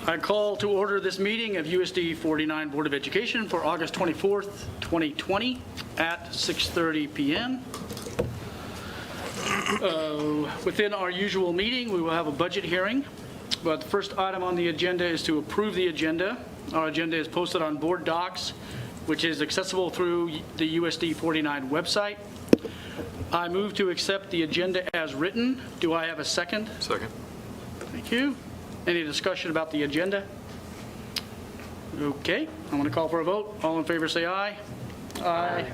I call to order this meeting of USD 49 Board of Education for August 24th, 2020 at 6:30 p.m. Within our usual meeting, we will have a budget hearing, but the first item on the agenda is to approve the agenda. Our agenda is posted on board docs, which is accessible through the USD 49 website. I move to accept the agenda as written. Do I have a second? Second. Thank you. Any discussion about the agenda? Okay, I'm going to call for a vote. All in favor say aye. Aye.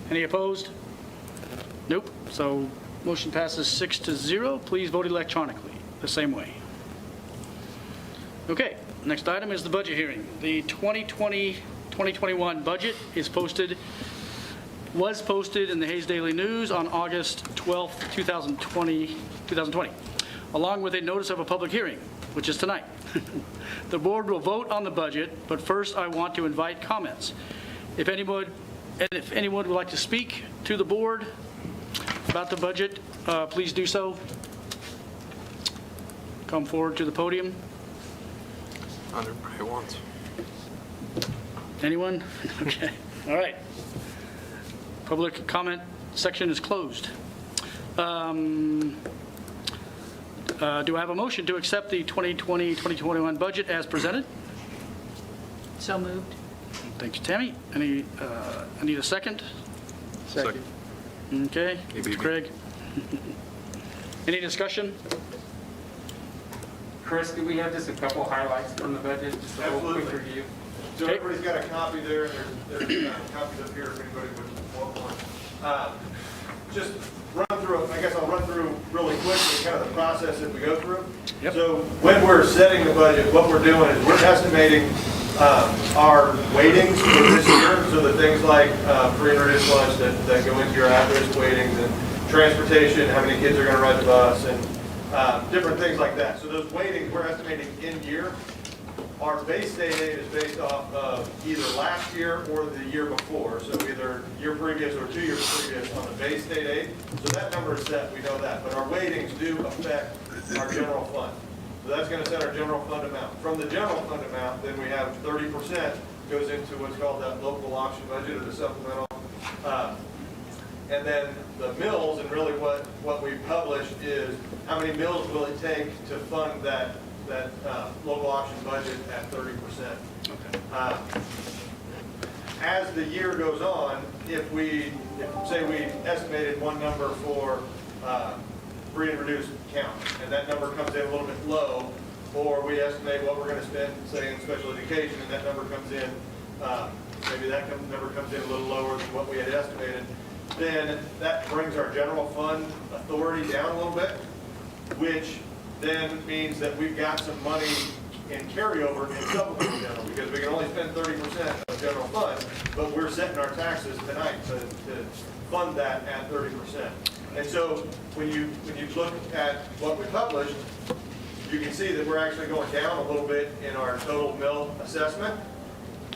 Any opposed? Nope. So motion passes 6-0. Please vote electronically the same way. Okay, next item is the budget hearing. The 2020-2021 budget was posted in the Hayes Daily News on August 12th, 2020, along with a notice of a public hearing, which is tonight. The board will vote on the budget, but first I want to invite comments. If anyone would like to speak to the board about the budget, please do so. Come forward to the podium. Not everybody wants. Anyone? Okay. All right. Public comment section is closed. Do I have a motion to accept the 2020-2021 budget as presented? So moved. Thanks, Tammy. I need a second. Second. Okay. Maybe. Craig. Any discussion? Chris, do we have just a couple highlights from the budget? Just a little quick review. So everybody's got a copy there, and there's copies up here if anybody would want one. Just run through, I guess I'll run through really quickly kind of the process that we go through. Yep. So when we're setting the budget, what we're doing is we're estimating our weightings for this year. So the things like free and reduced lunch that go into your at-risk weightings, and transportation, how many kids are going to ride the bus, and different things like that. So those weightings we're estimating in year. Our base state aid is based off of either last year or the year before, so either year previous or 2 years previous on the base state aid. So that number is set, we know that, but our weightings do affect our general fund. So that's going to set our general fund amount. From the general fund amount, then we have 30% goes into what's called that local option budget or the supplemental. And then the mills, and really what we publish is how many mills will it take to fund that local option budget at 30%. Okay. As the year goes on, if say we estimated one number for free and reduced count, and that number comes in a little bit low, or we estimate what we're going to spend, say, in special education, and that number comes in, maybe that number comes in a little lower than what we had estimated, then that brings our general fund authority down a little bit, which then means that we've got some money in carryover in supplemental general, because we can only spend 30% of general fund, but we're setting our taxes tonight to fund that at 30%. And so when you look at what we published, you can see that we're actually going down a little bit in our total mill assessment.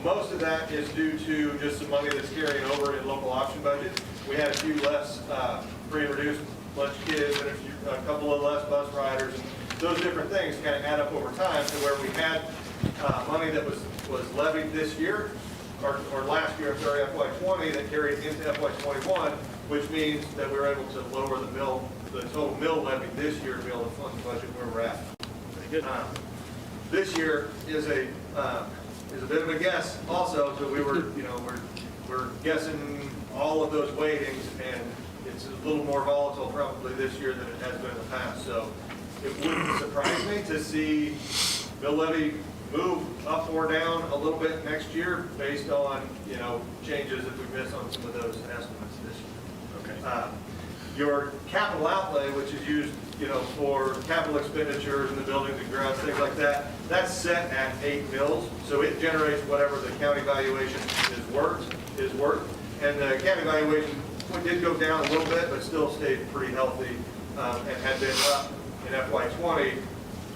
Most of that is due to just some money that's carrying over in local option budget. We had a few less free and reduced lunch kids and a couple of less bus riders, and those different things kind of add up over time to where we had money that was levied this year, or last year, I'm sorry, FY20, that carried into FY21, which means that we were able to lower the total mill levy this year to be able to fund the budget where we're at. Very good. This year is a bit of a guess also, so we're guessing all of those weightings, and it's a little more volatile probably this year than it has been in the past. So it wouldn't surprise me to see mill levy move up or down a little bit next year based on, changes that we miss on some of those estimates this year. Okay. Your capital outlay, which is used, for capital expenditures in the buildings and grounds, things like that, that's set at 8 mills. So it generates whatever the county valuation is worth. And the county valuation did go down a little bit, but still stayed pretty healthy and had been up in FY20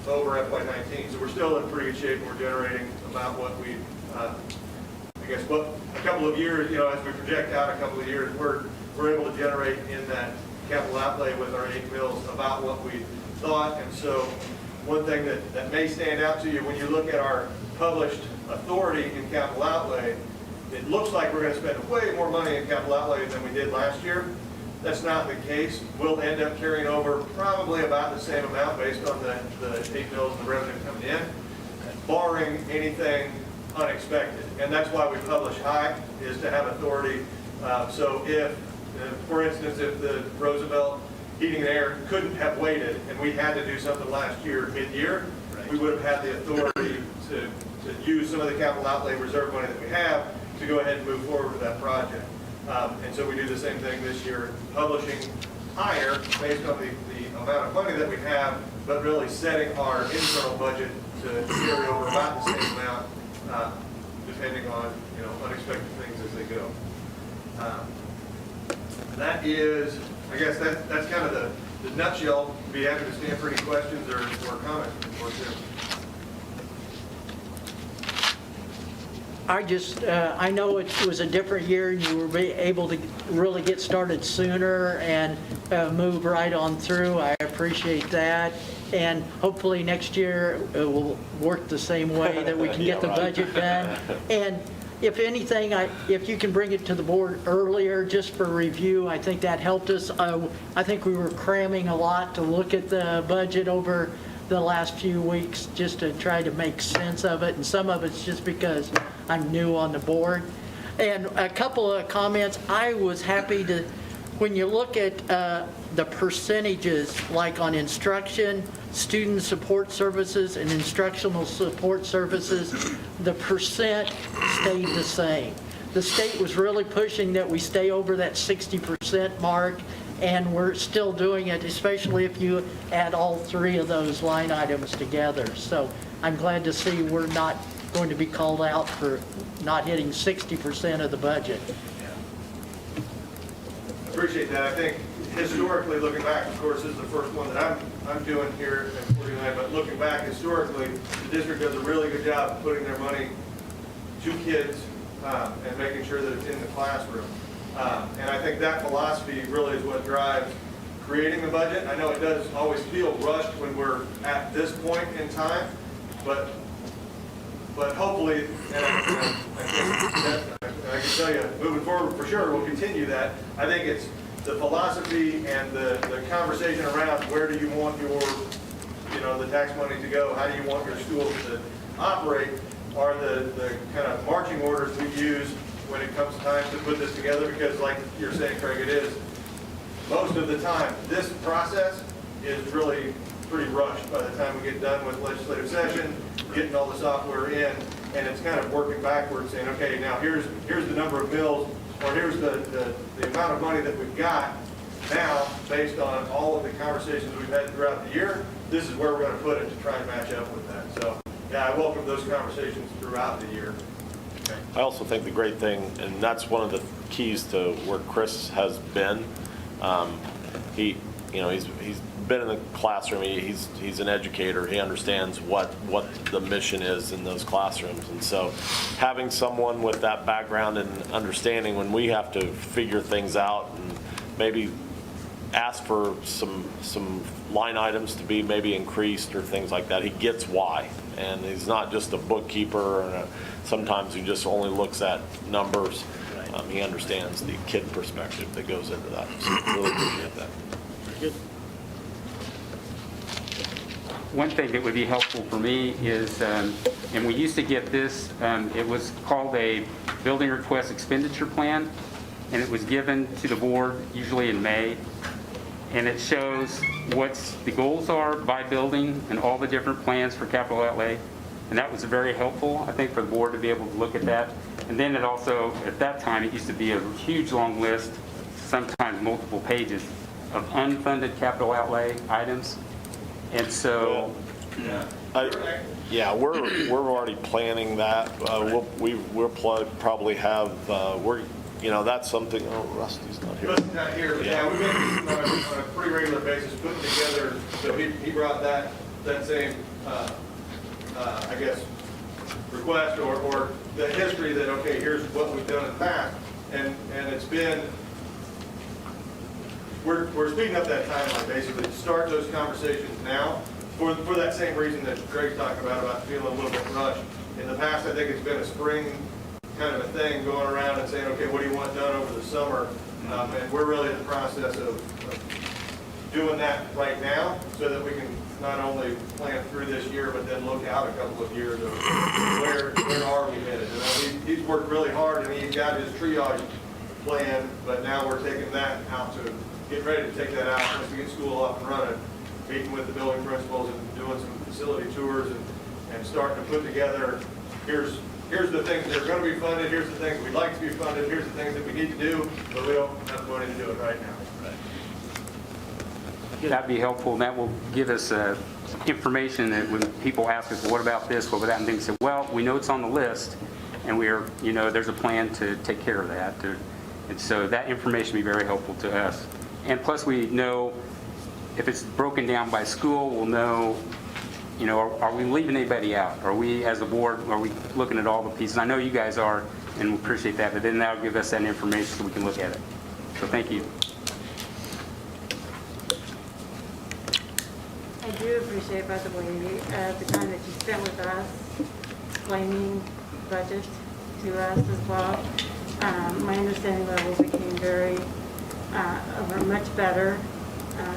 over FY19. So we're still in pretty good shape. We're generating about what we, a couple of years, as we project out a couple of years, we're able to generate in that capital outlay with our 8 mills about what we thought. And so one thing that may stand out to you when you look at our published authority in capital outlay, it looks like we're going to spend way more money in capital outlay than we did last year. That's not the case. We'll end up carrying over probably about the same amount based on the 8 mils and the revenue coming in, barring anything unexpected. And that's why we publish high, is to have authority. So if, for instance, if the Roosevelt Heating and Air couldn't have waited and we had to do something last year mid-year, we would have had the authority to use some of the capital outlay reserve money that we have to go ahead and move forward with that project. And so we do the same thing this year, publishing higher based on the amount of money that we have, but really setting our internal budget to carry over about the same amount, depending on, you know, unexpected things as they go. That is, I guess that's kind of the nutshell. Be happy to stand for any questions or comments before Tim. I know it was a different year and you were able to really get started sooner and move right on through. I appreciate that. And hopefully next year it will work the same way that we can get the budget done. And if anything, if you can bring it to the board earlier just for review, I think that helped us. I think we were cramming a lot to look at the budget over the last few weeks just to try to make sense of it. And some of it's just because I'm new on the board. And a couple of comments. I was happy to, when you look at the percentages, like on instruction, student support services, and instructional support services, the percent stayed the same. The state was really pushing that we stay over that 60% mark, and we're still doing it, especially if you add all three of those line items together. So I'm glad to see we're not going to be called out for not hitting 60% of the budget. Appreciate that. I think historically, looking back, of course, this is the first one that I'm doing here at 49, but looking back historically, the district does a really good job of putting their money to kids and making sure that it's in the classroom. And I think that philosophy really is what drives creating the budget. I know it does always feel rushed when we're at this point in time, but hopefully, and I can tell you, moving forward for sure, we'll continue that. I think it's the philosophy and the conversation around where do you want your, you know, the tax money to go, how do you want your schools to operate, are the kind of marching orders we use when it comes time to put this together, because like you're saying, Craig, it is, most of the time, this process is really pretty rushed by the time we get done with legislative session, getting all the software in, and it's kind of working backwards, saying, okay, now here's the number of mills, or here's the amount of money that we've got now, based on all of the conversations we've had throughout the year, this is where we're going to put it to try and match up with that. So, yeah, I welcome those conversations throughout the year. I also think the great thing, and that's one of the keys to where Chris has been. He's been in the classroom. He's an educator. He understands what the mission is in those classrooms, and so having someone with that background and understanding when we have to figure things out and maybe ask for some line items to be maybe increased or things like that, he gets why, and he's not just a bookkeeper and sometimes he just only looks at numbers. He understands the kid perspective that goes into that. So I really appreciate that. Good. One thing that would be helpful for me is, and we used to get this, it was called a building request expenditure plan, and it was given to the board usually in May, and it shows what the goals are by building and all the different plans for capital outlay, and that was very helpful, I think, for the board to be able to look at that. And then it also, at that time, it used to be a huge long list, sometimes multiple pages, of unfunded capital outlay items. And so, we're already planning that. We'll probably have that's something. Oh, Rusty's not here. Rusty's not here. Yeah, we've been on a pretty regular basis putting together. So he brought that same I guess request or the history that, okay, here's what we've done in the past, and it's been. We're speeding up that timeline basically to start those conversations now for that same reason that Greg's talking about feeling a little bit rushed. In the past, I think it's been a spring kind of a thing, going around and saying, okay, what do you want done over the summer? And we're really in the process of doing that right now, so that we can not only plan through this year, but then look out a couple of years of where are we headed. And he's worked really hard, and he's got his triage plan, but now we're taking that out to get ready to take that out once we get school up and running, meeting with the building principals and doing some facility tours and starting to put together, here's the things that are going to be funded, here's the things we'd like to be funded, here's the things that we need to do, but we don't have the money to do it right now. That'd be helpful, and that will give us information that when people ask us, what about this, what about that, and things, say, well, we know it's on the list, and there's a plan to take care of that. And so that information will be very helpful to us. And plus, we know if it's broken down by school, we'll know, are we leaving anybody out? Are we, as a board, are we looking at all the pieces? I know you guys are, and we appreciate that, but then that'll give us that information so we can look at it. So thank you. I do appreciate, by the way, the time that you spent with us, explaining budget to us as well. My understanding level became much better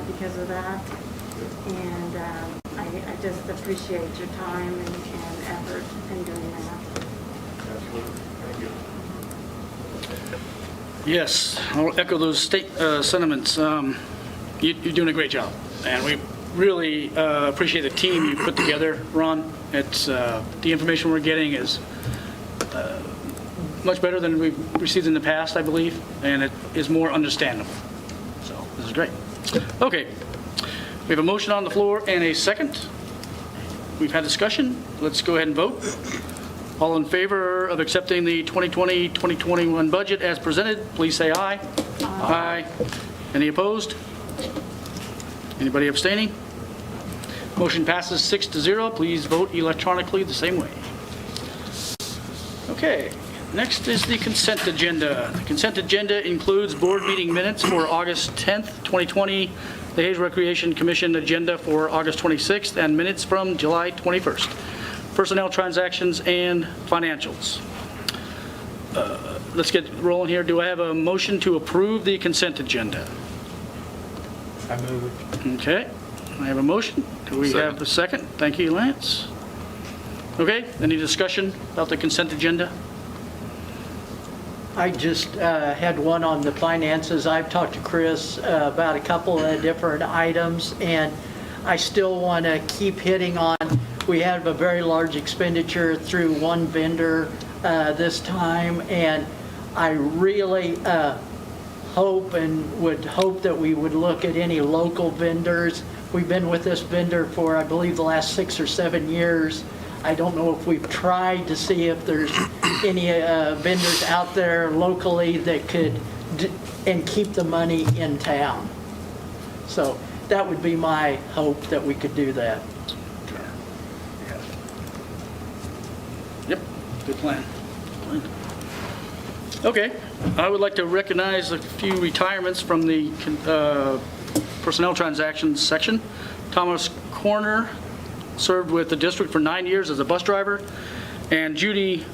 because of that. And I just appreciate your time and effort in doing that. Absolutely. Thank you. Yes, I'll echo those sentiments. You're doing a great job, and we really appreciate the team you put together, Ron. It's the information we're getting is much better than we've received in the past, I believe, and it is more understandable. So this is great. Okay, we have a motion on the floor and a second. We've had discussion. Let's go ahead and vote. All in favor of accepting the 2020-2021 budget as presented, please say aye. Aye. Any opposed? Anybody abstaining? Motion passes 6-0. Please vote electronically the same way. Okay, next is the consent agenda. The consent agenda includes board meeting minutes for August 10th, 2020, the Hayes Recreation Commission agenda for August 26th, and minutes from July 21st. Personnel transactions and financials. Let's get rolling here. Do I have a motion to approve the consent agenda? I move it. Okay, I have a motion. Do we have a second? Thank you, Lance. Okay, any discussion about the consent agenda? I just had one on the finances. I've talked to Chris about a couple of different items, and I still want to keep hitting on, we have a very large expenditure through one vendor this time, and I really hope and would hope that we would look at any local vendors. We've been with this vendor for, I believe, the last 6 or 7 years. I don't know if we've tried to see if there's any vendors out there locally that could and keep the money in town. So that would be my hope, that we could do that. Yep, good plan. Okay, I would like to recognize a few retirements from the personnel transactions section. Thomas Corner served with the district for 9 years as a bus driver, and Judy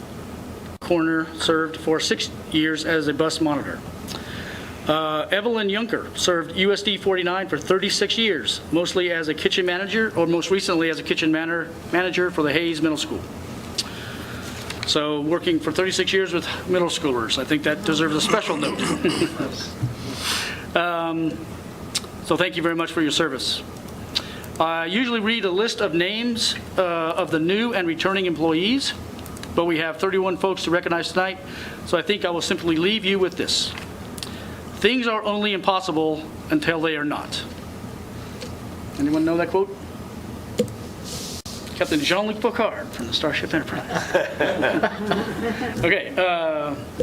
Corner served for 6 years as a bus monitor. Evelyn Junker served USD 49 for 36 years, mostly as a kitchen manager, or most recently as a kitchen manager for the Hayes Middle School. So working for 36 years with middle schoolers, I think that deserves a special note. So thank you very much for your service. I usually read a list of names of the new and returning employees, but we have 31 folks to recognize tonight, so I think I will simply leave you with this. Things are only impossible until they are not. Anyone know that quote? Captain Jean-Luc Picard from the Starship Enterprise. Okay,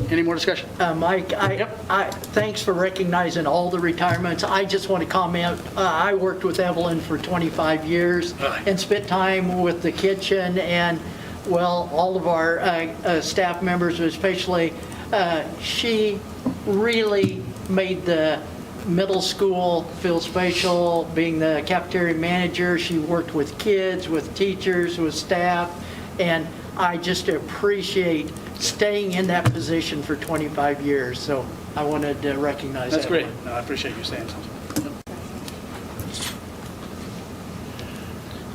any more discussion? Mike, thanks for recognizing all the retirements. I just want to comment, I worked with Evelyn for 25 years and spent time with the kitchen and, well, all of our staff members, especially, she really made the middle school, Phil Spatial, being the cafeteria manager. She worked with kids, with teachers, with staff, and I just appreciate staying in that position for 25 years. So I wanted to recognize that. That's great. No, I appreciate you saying something.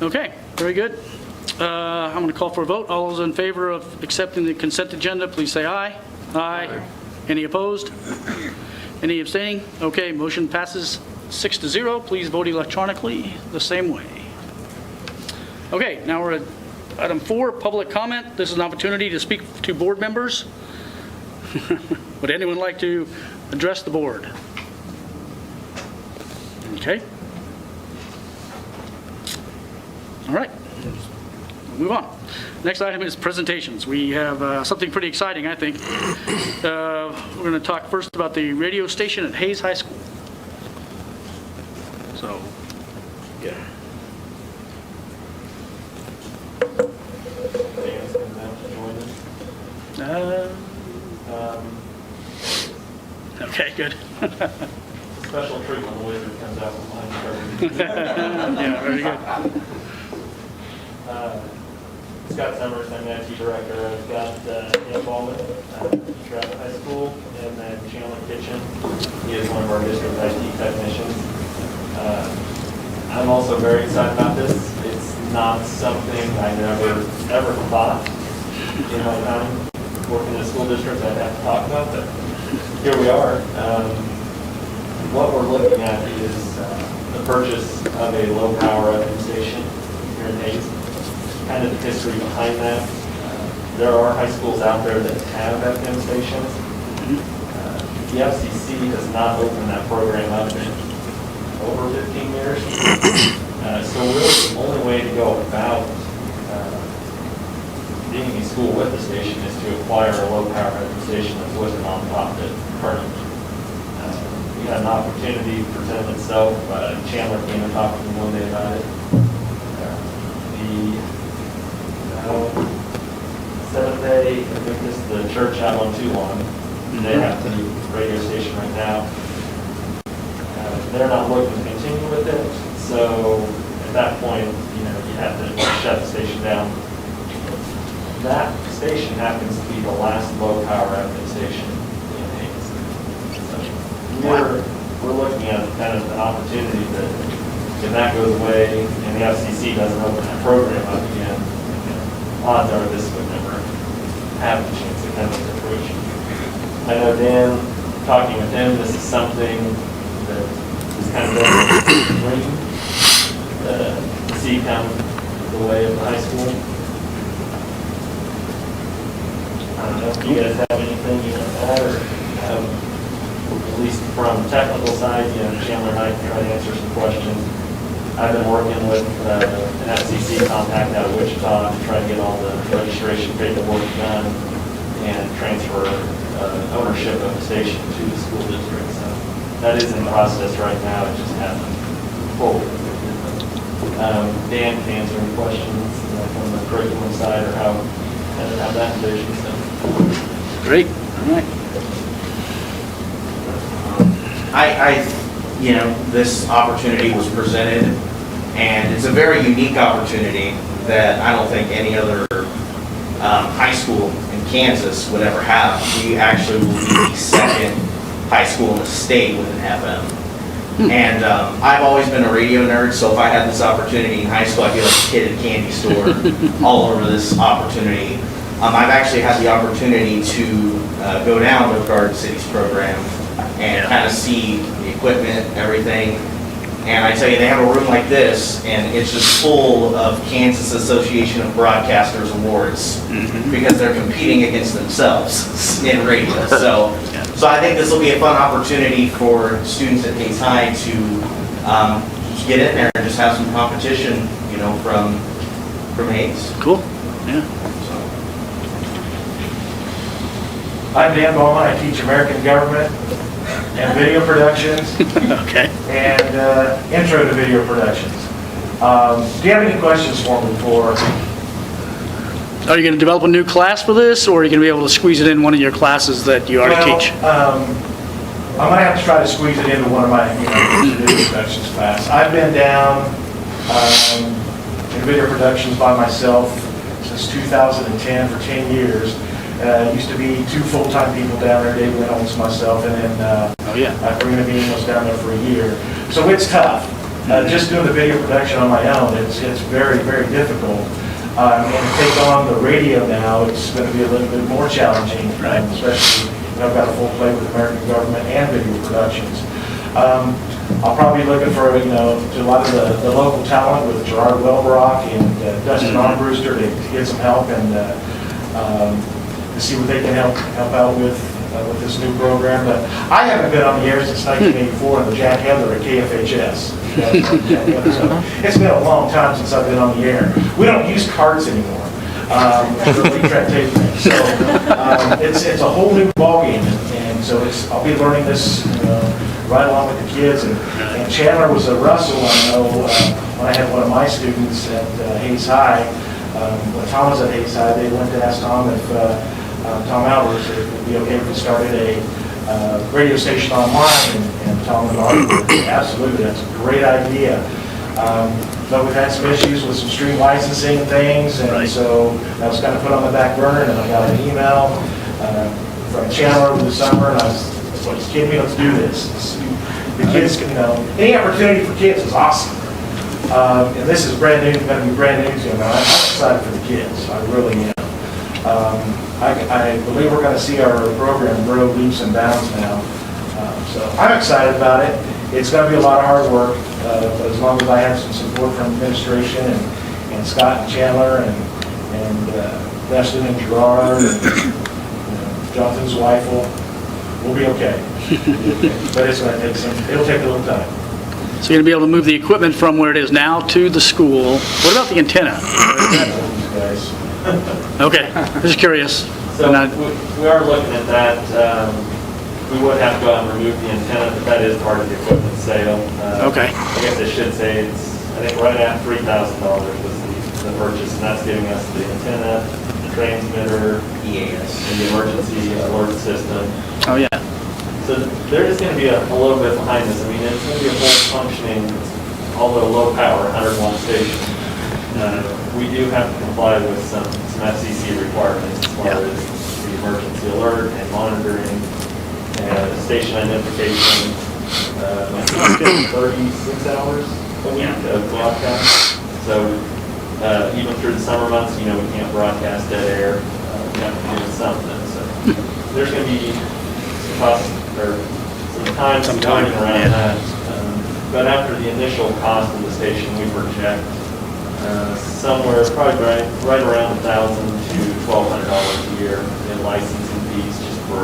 Okay, very good. I'm going to call for a vote. All those in favor of accepting the consent agenda, please say aye. Aye. Any opposed? Any abstaining? Okay, motion passes 6-0. Please vote electronically the same way. Okay, now we're at item 4, public comment. This is an opportunity to speak to board members. Would anyone like to address the board? Okay. All right. Move on. Next item is presentations. We have something pretty exciting, I think. We're going to talk first about the radio station at Hayes High School. So, Yeah. Dan's coming down to join us. okay, good. Special treatment wizard comes out with mine. Yeah, very good. Scott Summers, I'm the IT director. I've got Neil Baldwin, teacher at the high school, and then Chandler Kitchen. He is one of our district IT technicians. I'm also very excited about this. It's not something I never, ever thought in my time working in a school district I'd have to talk about, but here we are. What we're looking at is the purchase of a low-power FM station here in Hayes. Kind of the history behind that. There are high schools out there that have FM stations. The FCC has not opened that program up in over 15 years. So really the only way to go about being a school with a station is to acquire a low-power FM station that's with a nonprofit currently. We had an opportunity to present itself. Chandler came and talked to me one day about it. Seventh Day Adventist, the church out on 2-1, they have the radio station right now. They're not looking to continue with it, so at that point, you have to shut the station down. That station happens to be the last low-power FM station in Hayes. So we're looking at kind of an opportunity that if that goes away and the FCC doesn't open that program up again, odds are this would never have a chance to come into fruition. I know Dan, talking with him, this is something that is kind of a dream to see come the way of the high school. I don't know if you guys have anything you want to add, or at least from the technical side, Chandler and I can try to answer some questions. I've been working with an FCC contact out of Wichita to try to get all the registration paperwork done and transfer ownership of the station to the school district. So that is in process right now. It just hasn't fully. Dan can answer any questions from the curriculum side or how that envisions them. Great. All right. This opportunity was presented, and it's a very unique opportunity that I don't think any other high school in Kansas would ever have. We actually will be the second high school in the state with an FM. And I've always been a radio nerd, so if I had this opportunity in high school, I'd be like a kid at a candy store all over this opportunity. I've actually had the opportunity to go down to Garden City's program and kind of see the equipment, everything. And I tell you, they have a room like this, and it's just full of Kansas Association of Broadcasters awards because they're competing against themselves in radio. So I think this will be a fun opportunity for students at Hayes High to just get in there and just have some competition, from Hayes. Cool. Yeah. I'm Dan Bowman. I teach American government and video productions Okay. and intro to video productions. Do you have any questions for me before? Are you going to develop a new class for this, or are you going to be able to squeeze it in one of your classes that you already teach? I'm gonna have to try to squeeze it into one of my, video productions class. I've been down in video productions by myself since 2010, for 10 years. Used to be 2 full-time people down there, Dave Reynolds, myself, and then Karina Bean was down there for a year. So it's tough. Just doing the video production on my own, it's very, very difficult. And to take on the radio now, it's going to be a little bit more challenging, especially, I've got a full plate with American government and video productions. I'll probably be looking for, to a lot of the local talent with Gerard Welbrock and Dustin Armbruster to get some help and to see what they can help out with this new program. But I haven't been on the air since 1984 in the Jack Heather at KFHS. So it's been a long time since I've been on the air. We don't use cards anymore. For the 8-track tape thing. So it's a whole new ballgame, and so I'll be learning this right along with the kids. And Chandler was a Russell, I know, when I had one of my students at Hayes High. When Tom was at Hayes High, they went to ask Tom if Tom Albers if it would be okay if we started a radio station online, and Tom and Art were, absolutely, that's a great idea. But we've had some issues with some stream licensing and things, and so that was kind of put on the back burner, and I got an email from Chandler over the summer, and I was like, kidding me, let's do this. The kids can, any opportunity for kids is awesome. And this is brand new, going to be brand new to them. I'm excited for the kids, I really am. I believe we're going to see our program grow leaps and bounds now. So I'm excited about it. It's going to be a lot of hard work, but as long as I have some support from administration and Scott and Chandler and Dustin and Gerard and Jonathan's wife, we'll be okay. But it's going to take it'll take a little time. So you're going to be able to move the equipment from where it is now to the school. What about the antenna? These guys. Okay, just curious. So we are looking at that. We would have to go out and remove the antenna, but that is part of the equipment sale. Okay. I guess I should say it's, I think right at $3,000 was the purchase, and that's giving us the antenna, the transmitter, EAS. and the emergency alert system. Oh, yeah. So there is going to be a little bit behind this. I mean, it's going to be a full functioning, although low power, 101 station. We do have to comply with some FCC requirements as far as the emergency alert and monitoring and station identification. 36 hours a week of broadcast. So even through the summer months, we can't broadcast dead air. We have to do something. So there's going to be some cost or some time around that. But after the initial cost of the station, we project somewhere probably right around $1,000 to $1,200 a year in licensing fees just for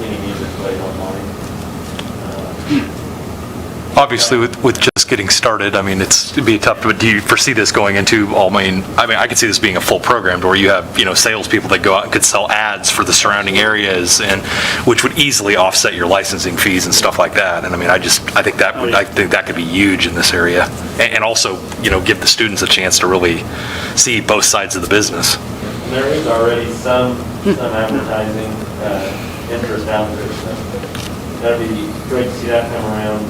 any music played online. Obviously, with just getting started, I mean, it'd be tough, but do you foresee this going into I could see this being a full program where you have, salespeople that go out and could sell ads for the surrounding areas, and which would easily offset your licensing fees and stuff like that. And I think that could be huge in this area, and also, give the students a chance to really see both sides of the business. And there is already some advertising interest out there, so that'd be great to see that come around.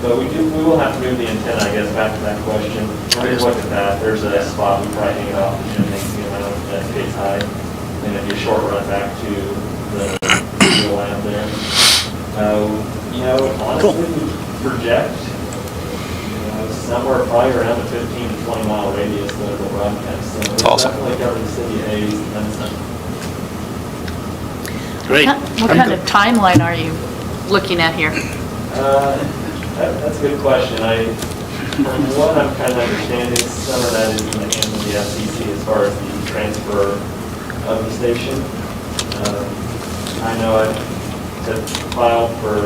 But we will have to move the antenna, I guess, back to that question. We'll look at that. There's a spot we probably hang it off, maybe around that Hayes High, and it'd be a short run back to the lab there. Honestly, we project, somewhere probably around a 15 to 20 mile radius that it'll broadcast. So That's awesome. Definitely cover the city of Hayes and then some. Great. What kind of timeline are you looking at here? That's a good question. From what I'm kind of understanding, some of that is in the hands of the FCC as far as the transfer of the station. I know I've filed for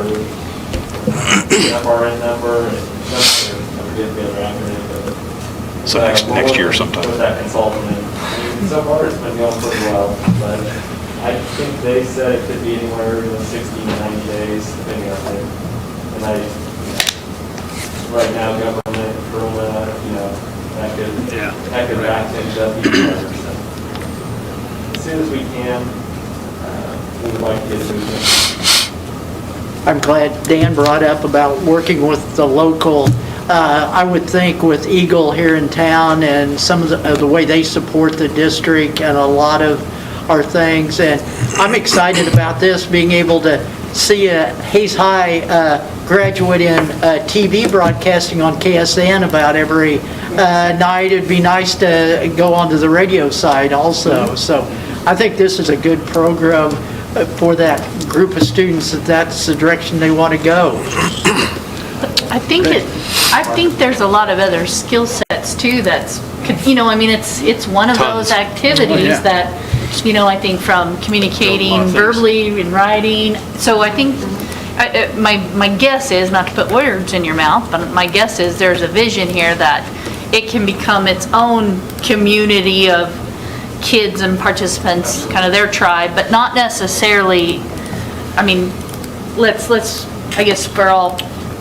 the FRN number and some forget the other acronym, but So next year sometime. with that consultant, and so far it's been going pretty well. But I think they said it could be anywhere in 60 to 90 days, depending on it. And right now, government, that could back things up even further. So as soon as we can, we would like to get it moving. I'm glad Dan brought up about working with the local. I would think with Eagle here in town and some of the way they support the district and a lot of our things. And I'm excited about this, being able to see a Hayes High graduate in TV broadcasting on KSN about every night. It'd be nice to go onto the radio side also. So I think this is a good program for that group of students, that's the direction they want to go. I think there's a lot of other skill sets too that's, I mean, it's one of those activities that, I think from communicating verbally and writing. So I think, my guess is, not to put words in your mouth, but my guess is there's a vision here that it can become its own community of kids and participants, kind of their tribe, but not necessarily, I mean, let's I guess for all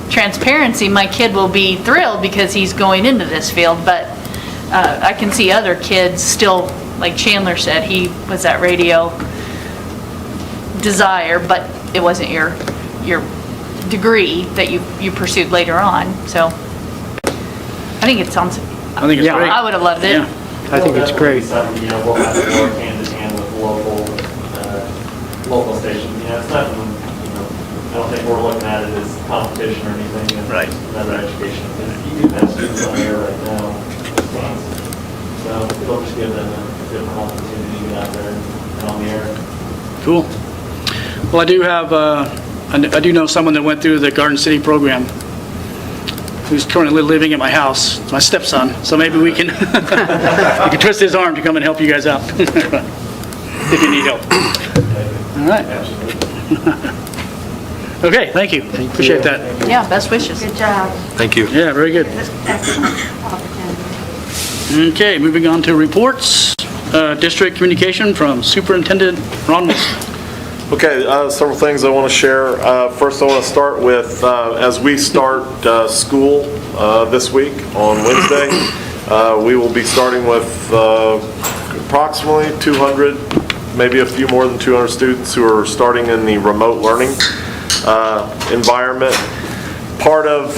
transparency, my kid will be thrilled because he's going into this field, but I can see other kids still, like Chandler said, he was at radio desire, but it wasn't your degree that you pursued later on. So I think it sounds, I think it's great. I would have loved it. Yeah. I think it's great. Something, we'll have to work hand in hand with local stations. It's nothing, I don't think we're looking at it as competition or anything. It's Right. Another education. You do have students on air right now. So it'll just give them a different opportunity to get out there and on the air. Cool. Well, I do know someone that went through the Garden City program who's currently living at my house. It's my stepson, so maybe we can we can twist his arm to come and help you guys out if you need help. All right. Okay, thank you. Appreciate that. Yeah, best wishes. Good job. Thank you. Yeah, very good. Excellent opportunity. Okay, moving on to reports. District communication from Superintendent Ron Wilson. Okay, several things I want to share. First, I want to start with, as we start school this week on Wednesday, we will be starting with approximately 200, with a few more than 200 students who are starting in the remote learning environment. Part of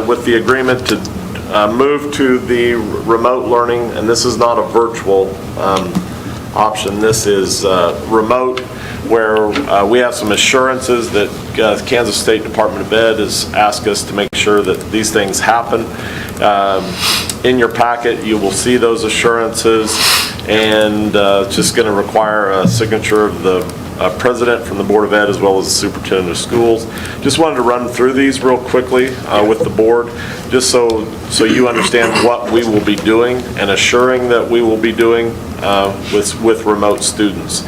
with the agreement to move to the remote learning, and this is not a virtual option. This is remote, where we have some assurances that Kansas State Department of Ed has asked us to make sure that these things happen. In your packet, you will see those assurances, and it's just going to require a signature of the president from the Board of Ed as well as the superintendent of schools. Just wanted to run through these real quickly with the board, just so you understand what we will be doing and assuring that we will be doing with remote students.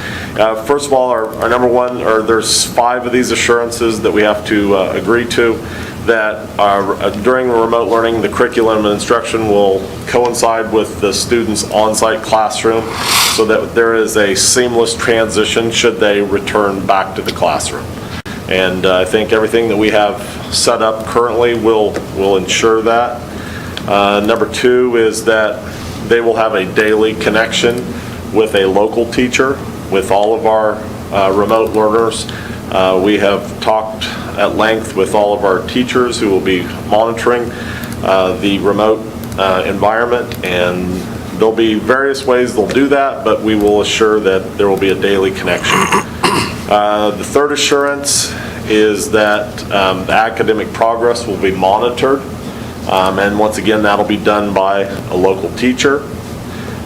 First of all, our number one, there's 5 of these assurances that we have to agree to, that during remote learning, the curriculum and instruction will coincide with the student's on-site classroom, so that there is a seamless transition should they return back to the classroom. And I think everything that we have set up currently will ensure that. Number 2 is that they will have a daily connection with a local teacher with all of our remote learners. We have talked at length with all of our teachers who will be monitoring the remote environment, and there'll be various ways they'll do that, but we will assure that there will be a daily connection. The third assurance is that the academic progress will be monitored, and once again, that'll be done by a local teacher.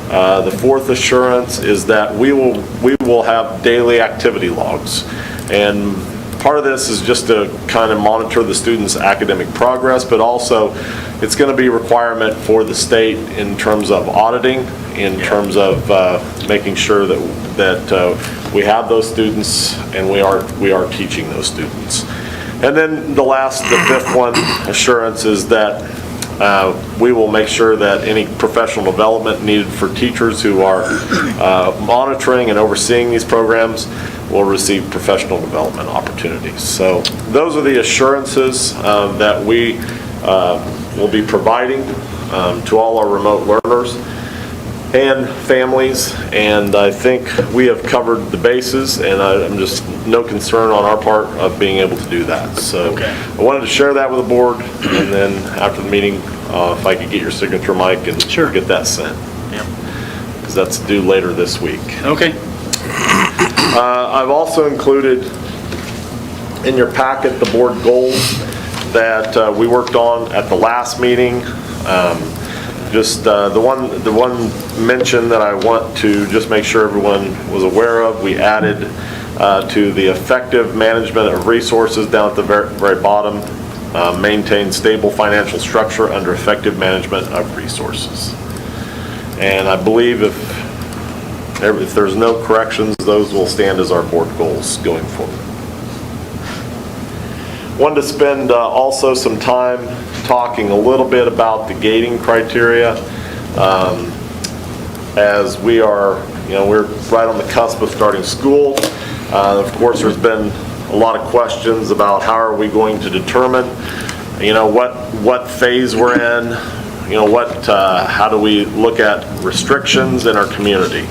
The fourth assurance is that we will have daily activity logs, and part of this is just to kind of monitor the students' academic progress, but also it's going to be a requirement for the state in terms of auditing, in terms of making sure that we have those students and we are teaching those students. And then the fifth one, assurance, is that we will make sure that any professional development needed for teachers who are monitoring and overseeing these programs will receive professional development opportunities. So those are the assurances that we will be providing to all our remote learners. and families, and I think we have covered the bases, and I'm just no concern on our part of being able to do that. So Okay. I wanted to share that with the board, and then after the meeting, if I could get your signature, Mike, and Sure. get that sent, Yep. because that's due later this week. Okay. I've also included in your packet the board goals that we worked on at the last meeting. Just the one mention that I want to just make sure everyone was aware of, we added to the effective management of resources down at the very bottom, maintain stable financial structure under effective management of resources. And I believe if there's no corrections, those will stand as our board goals going forward. Wanted to spend also some time talking a little bit about the gating criteria, as we are, we're right on the cusp of starting school. Of course, there's been a lot of questions about how are we going to determine, what phase we're in, how do we look at restrictions in our community.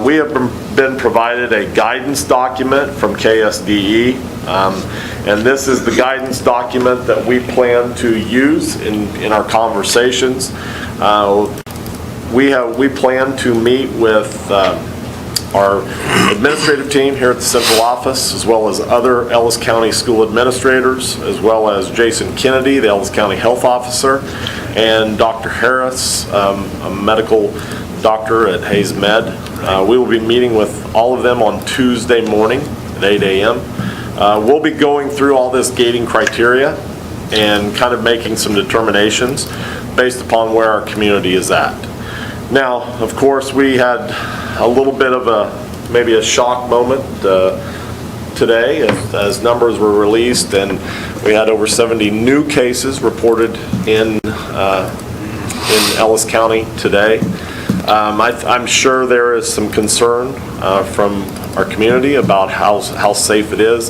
We have been provided a guidance document from KSDE, and this is the guidance document that we plan to use in our conversations. We plan to meet with our administrative team here at the central office, as well as other Ellis County school administrators, as well as Jason Kennedy, the Ellis County health officer, and Dr. Harris, a medical doctor at Hayes Med. We will be meeting with all of them on Tuesday morning at 8 a.m. We'll be going through all this gating criteria and kind of making some determinations based upon where our community is at. Now, of course, we had a little bit of maybe a shock moment today as numbers were released, and we had over 70 new cases reported in Ellis County today. I'm sure there is some concern from our community about how safe it is.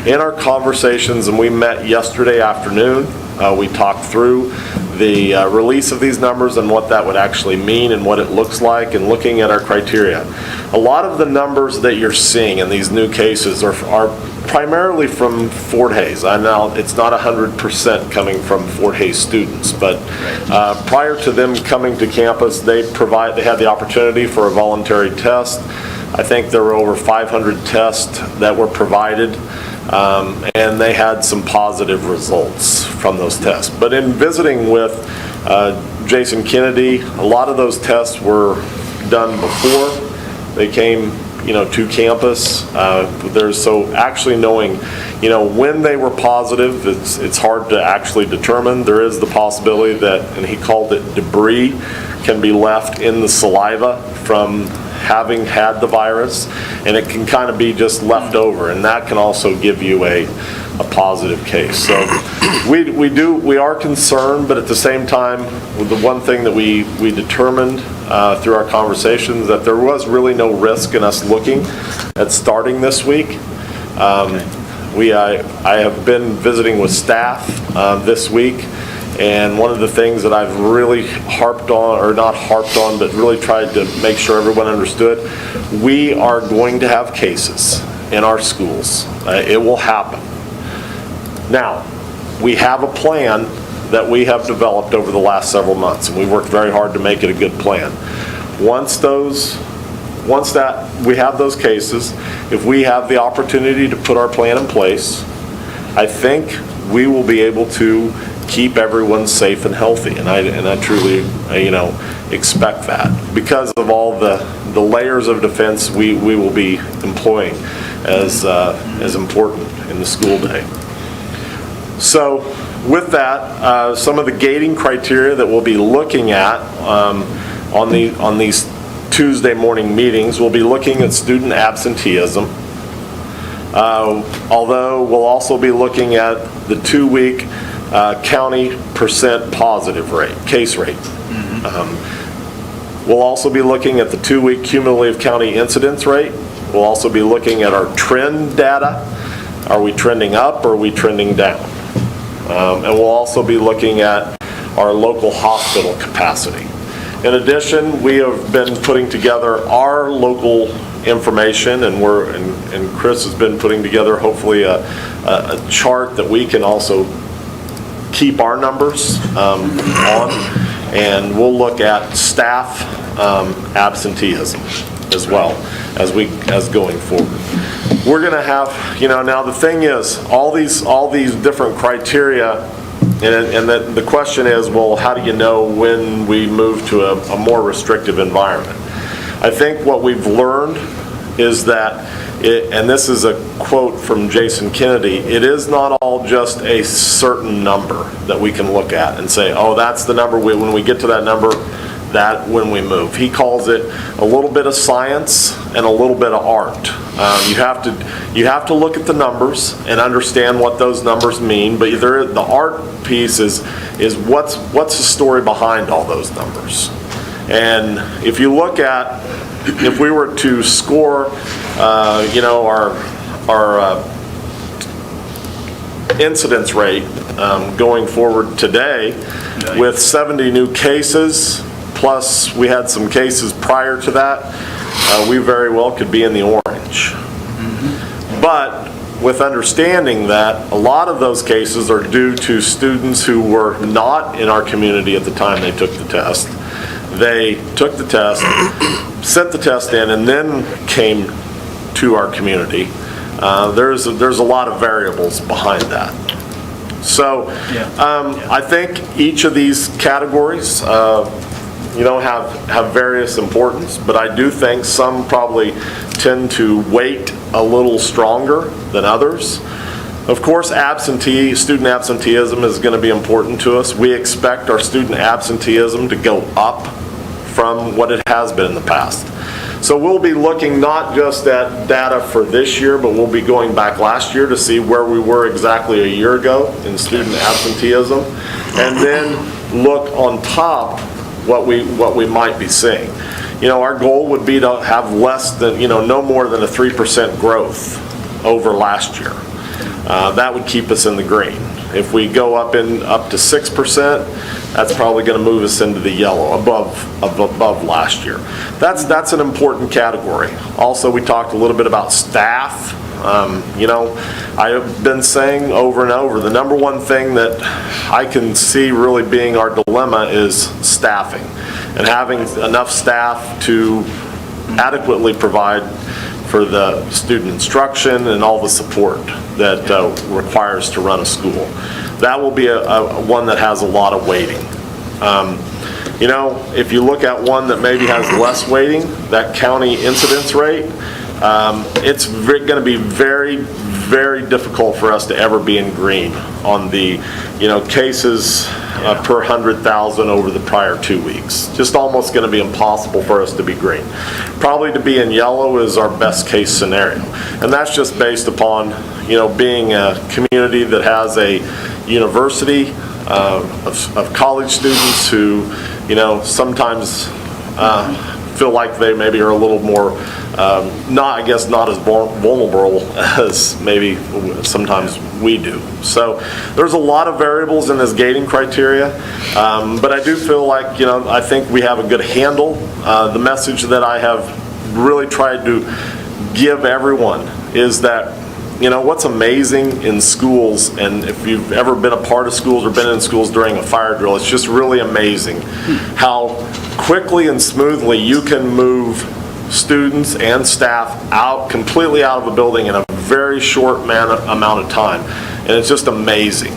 In our conversations, and we met yesterday afternoon, we talked through the release of these numbers and what that would actually mean and what it looks like, and looking at our criteria. A lot of the numbers that you're seeing in these new cases are primarily from Fort Hays. I know it's not 100% coming from Fort Hays students, but prior to them coming to campus, they had the opportunity for a voluntary test. I think there were over 500 tests that were provided, and they had some positive results from those tests. But in visiting with Jason Kennedy, a lot of those tests were done before they came to campus. So actually knowing, when they were positive, it's hard to actually determine. There is the possibility that, and he called it debris, can be left in the saliva from having had the virus, and it can kind of be just left over, and that can also give you a positive case. So we are concerned, but at the same time, the one thing that we determined through our conversations, that there was really no risk in us looking at starting this week. I have been visiting with staff this week, and one of the things that I've really harped on, or not harped on, but really tried to make sure everyone understood, we are going to have cases in our schools. It will happen. Now, we have a plan that we have developed over the last several months, and we worked very hard to make it a good plan. Once that we have those cases, if we have the opportunity to put our plan in place, I think we will be able to keep everyone safe and healthy, and I truly, expect that, because of all the layers of defense we will be employing as important in the school day. So, with that, some of the gating criteria that we'll be looking at on these Tuesday morning meetings, we'll be looking at student absenteeism. Although we'll also be looking at the 2-week county percent positive rate, case rate. We'll also be looking at the 2-week cumulative county incidence rate. We'll also be looking at our trend data. Are we trending up or are we trending down? And we'll also be looking at our local hospital capacity. In addition, we have been putting together our local information, and Chris has been putting together hopefully a chart that we can also keep our numbers on, and we'll look at staff absenteeism as well as going forward. We're going to have, now the thing is, all these different criteria, and the question is, well, how do you know when we move to a more restrictive environment? I think what we've learned is that, and this is a quote from Jason Kennedy, it is not all just a certain number that we can look at and say, oh, that's the number, when we get to that number, that when we move. He calls it a little bit of science and a little bit of art. You have to look at the numbers and understand what those numbers mean, but the art piece is what's the story behind all those numbers. And if you look at, if we were to score, our incidence rate going forward today with 70 new cases, plus we had some cases prior to that, we very well could be in the orange. But with understanding that a lot of those cases are due to students who were not in our community at the time they took the test. They took the test, sent the test in, and then came to our community. There's a lot of variables behind that. So I think each of these categories have various importance, but I do think some probably tend to weight a little stronger than others. Of course, student absenteeism is going to be important to us. We expect our student absenteeism to go up from what it has been in the past. So we'll be looking not just at data for this year, but we'll be going back last year to see where we were exactly a year ago in student absenteeism, and then look on top what we might be seeing. Our goal would be to have less than, no more than a 3% growth over last year. That would keep us in the green. If we go up to 6%, that's probably going to move us into the yellow, above last year. That's an important category. Also, we talked a little bit about staff. I have been saying over and over, the number one thing that I can see really being our dilemma is staffing, and having enough staff to adequately provide for the student instruction and all the support that requires to run a school. That will be a one that has a lot of weighting. If you look at one that maybe has less weighting, that county incidence rate, it's going to be very, very difficult for us to ever be in green on the, cases per 100,000 over the prior 2 weeks. Just almost going to be impossible for us to be green. Probably to be in yellow is our best case scenario. And that's just based upon, being a community that has a university of college students who, sometimes feel like they maybe are a little more, not as vulnerable as maybe sometimes we do. So there's a lot of variables in this gating criteria, but I do feel like, I think we have a good handle. The message that I have really tried to give everyone is that, what's amazing in schools, and if you've ever been a part of schools or been in schools during a fire drill, it's just really amazing how quickly and smoothly you can move students and staff completely out of a building in a very short amount of time. And it's just amazing.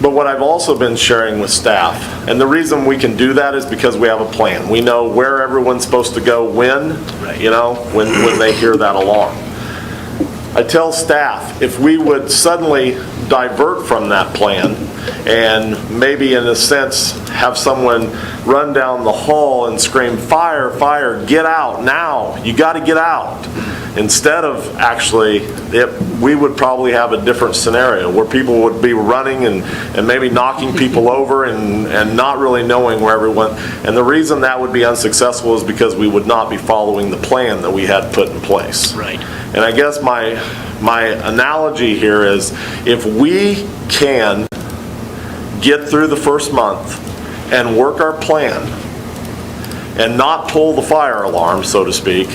But what I've also been sharing with staff, and the reason we can do that is because we have a plan. We know where everyone's supposed to go when they hear that alarm. I tell staff, if we would suddenly divert from that plan and maybe in a sense have someone run down the hall and scream, fire, fire, get out now, you got to get out. Instead of actually, we would probably have a different scenario where people would be running and maybe knocking people over and not really knowing where everyone, and the reason that would be unsuccessful is because we would not be following the plan that we had put in place. Right. And I guess my analogy here is if we can get through the first month and work our plan and not pull the fire alarm, so to speak,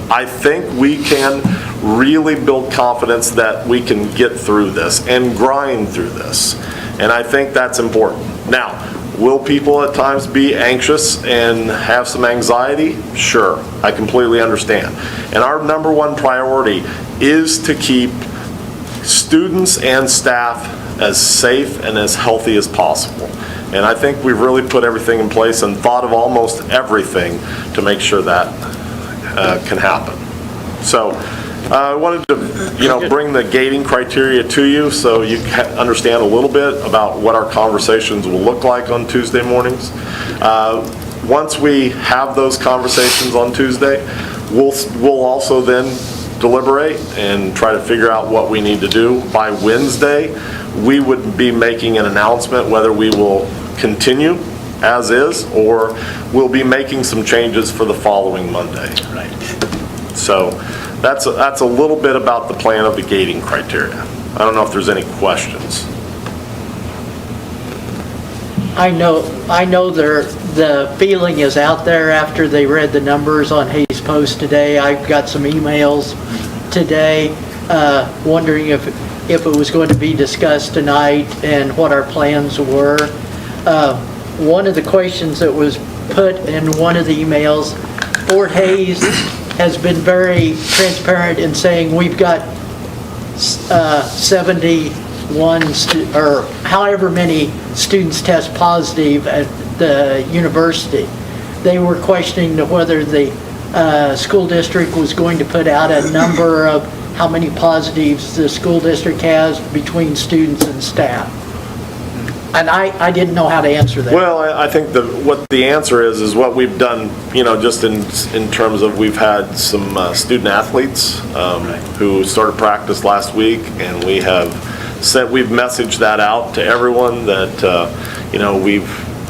I think we can really build confidence that we can get through this and grind through this. And I think that's important. Now, will people at times be anxious and have some anxiety? Sure, I completely understand. And our number one priority is to keep students and staff as safe and as healthy as possible. And I think we've really put everything in place and thought of almost everything to make sure that can happen. So I wanted to, bring the gating criteria to you so you understand a little bit about what our conversations will look like on Tuesday mornings. Once we have those conversations on Tuesday, we'll also then deliberate and try to figure out what we need to do. By Wednesday, we would be making an announcement whether we will continue as is or we'll be making some changes for the following Monday. Right. So that's a little bit about the plan of the gating criteria. I don't know if there's any questions. I know the feeling is out there after they read the numbers on Hayes Post today. I got some emails today wondering if it was going to be discussed tonight and what our plans were. One of the questions that was put in one of the emails, Fort Hayes has been very transparent in saying we've got 71 or however many students test positive at the university. They were questioning whether the school district was going to put out a number of how many positives the school district has between students and staff. And I didn't know how to answer that. Well, I think what the answer is what we've done, just in terms of we've had some student athletes who started practice last week, and we've messaged that out to everyone that,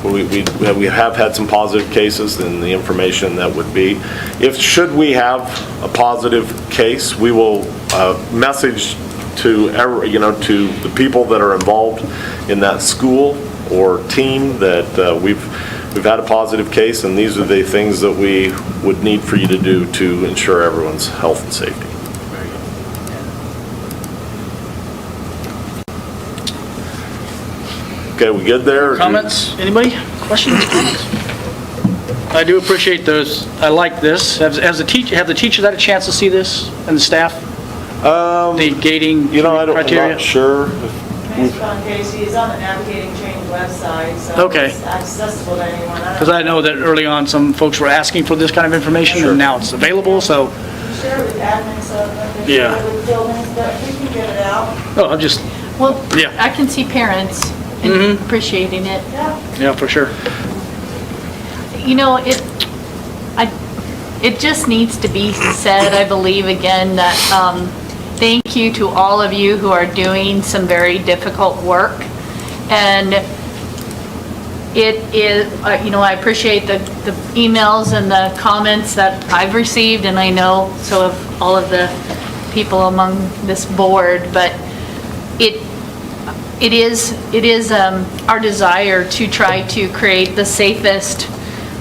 we have had some positive cases, and the information that would be. Should we have a positive case, we will message to to the people that are involved in that school or team that we've had a positive case, and these are the things that we would need for you to do to ensure everyone's health and safety. Okay, we good there? Comments? Anybody? Questions? Comments? I do appreciate those. I like this. Have the teachers had a chance to see this and the staff? The gating I'm criteria? not sure. It's on Casey, it's on the Navigating Change website, so Okay. it's accessible to anyone. Because I know that early on, some folks were asking for this kind of information, and now it's available, so, Share with admin, so if they Yeah. share with buildings, but we can get it out. I'm just, Well, Yeah. I can see parents appreciating it. yeah, for sure. It just needs to be said, I believe, again, that thank you to all of you who are doing some very difficult work. And it is, I appreciate the emails and the comments that I've received, and I know so have all of the people among this board, but it is our desire to try to create the safest,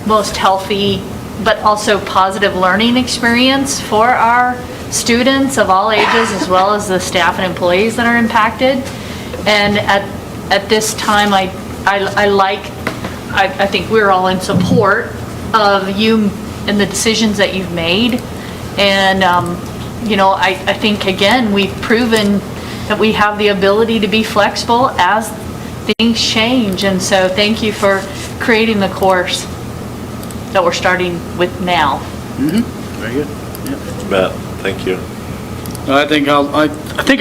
most healthy, but also positive learning experience for our students of all ages, as well as the staff and employees that are impacted. And at this time, I think we're all in support of you and the decisions that you've made. And, I think, again, we've proven that we have the ability to be flexible as things change. And so thank you for creating the course that we're starting with now. Very good. You bet. Thank you. I think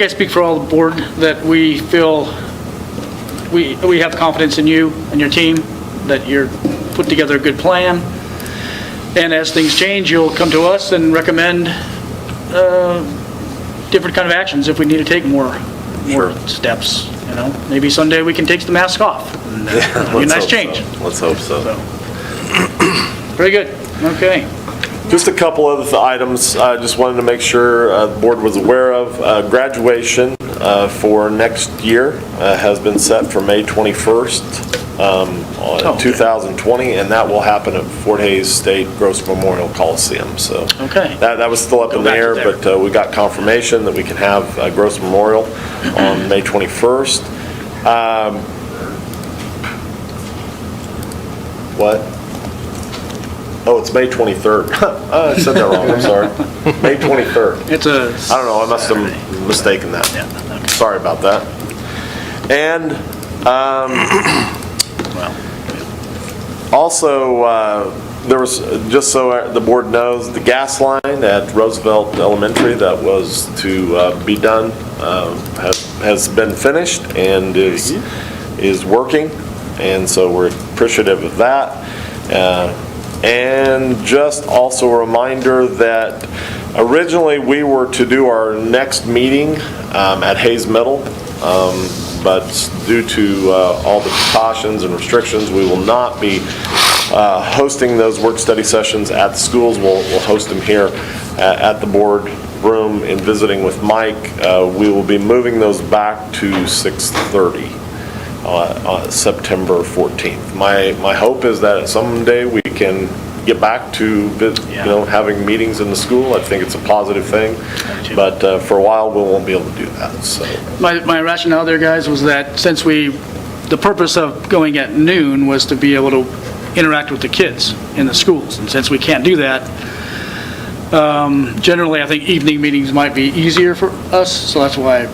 I speak for all the board that we feel we have confidence in you and your team, that you're put together a good plan. And as things change, you'll come to us and recommend different kind of actions if we need to take more steps. Maybe someday we can take the mask off. And, be a nice change. Let's hope so. Very good. Okay. Just a couple of items I just wanted to make sure the board was aware of. Graduation for next year has been set for May 21st, 2020, and that will happen at Fort Hays State Gross Memorial Coliseum. So Okay. that was still up in the back to air, there. but we got confirmation that we can have Gross Memorial on May 21st. What? Oh, it's May 23rd. I said that wrong, I'm sorry. May 23rd. It's a, I don't know, I must have mistaken that. yeah, okay. Sorry about that. And Well, also, there was, just so the board knows, the gas line at Roosevelt Elementary that was to be done has been finished and is working, and so we're appreciative of that. And just also a reminder that originally we were to do our next meeting at Hayes Middle, but due to all the precautions and restrictions, we will not be hosting those work study sessions at the schools. We'll host them here at the board room in visiting with Mike. We will be moving those back to 6:30. September 14th. My hope is that someday we can get back to having meetings in the school. I think it's a positive thing, but for a while we won't be able to do that. So my rationale there, guys, was that since the purpose of going at noon was to be able to interact with the kids in the schools, and since we can't do that, generally I think evening meetings might be easier for us, so that's why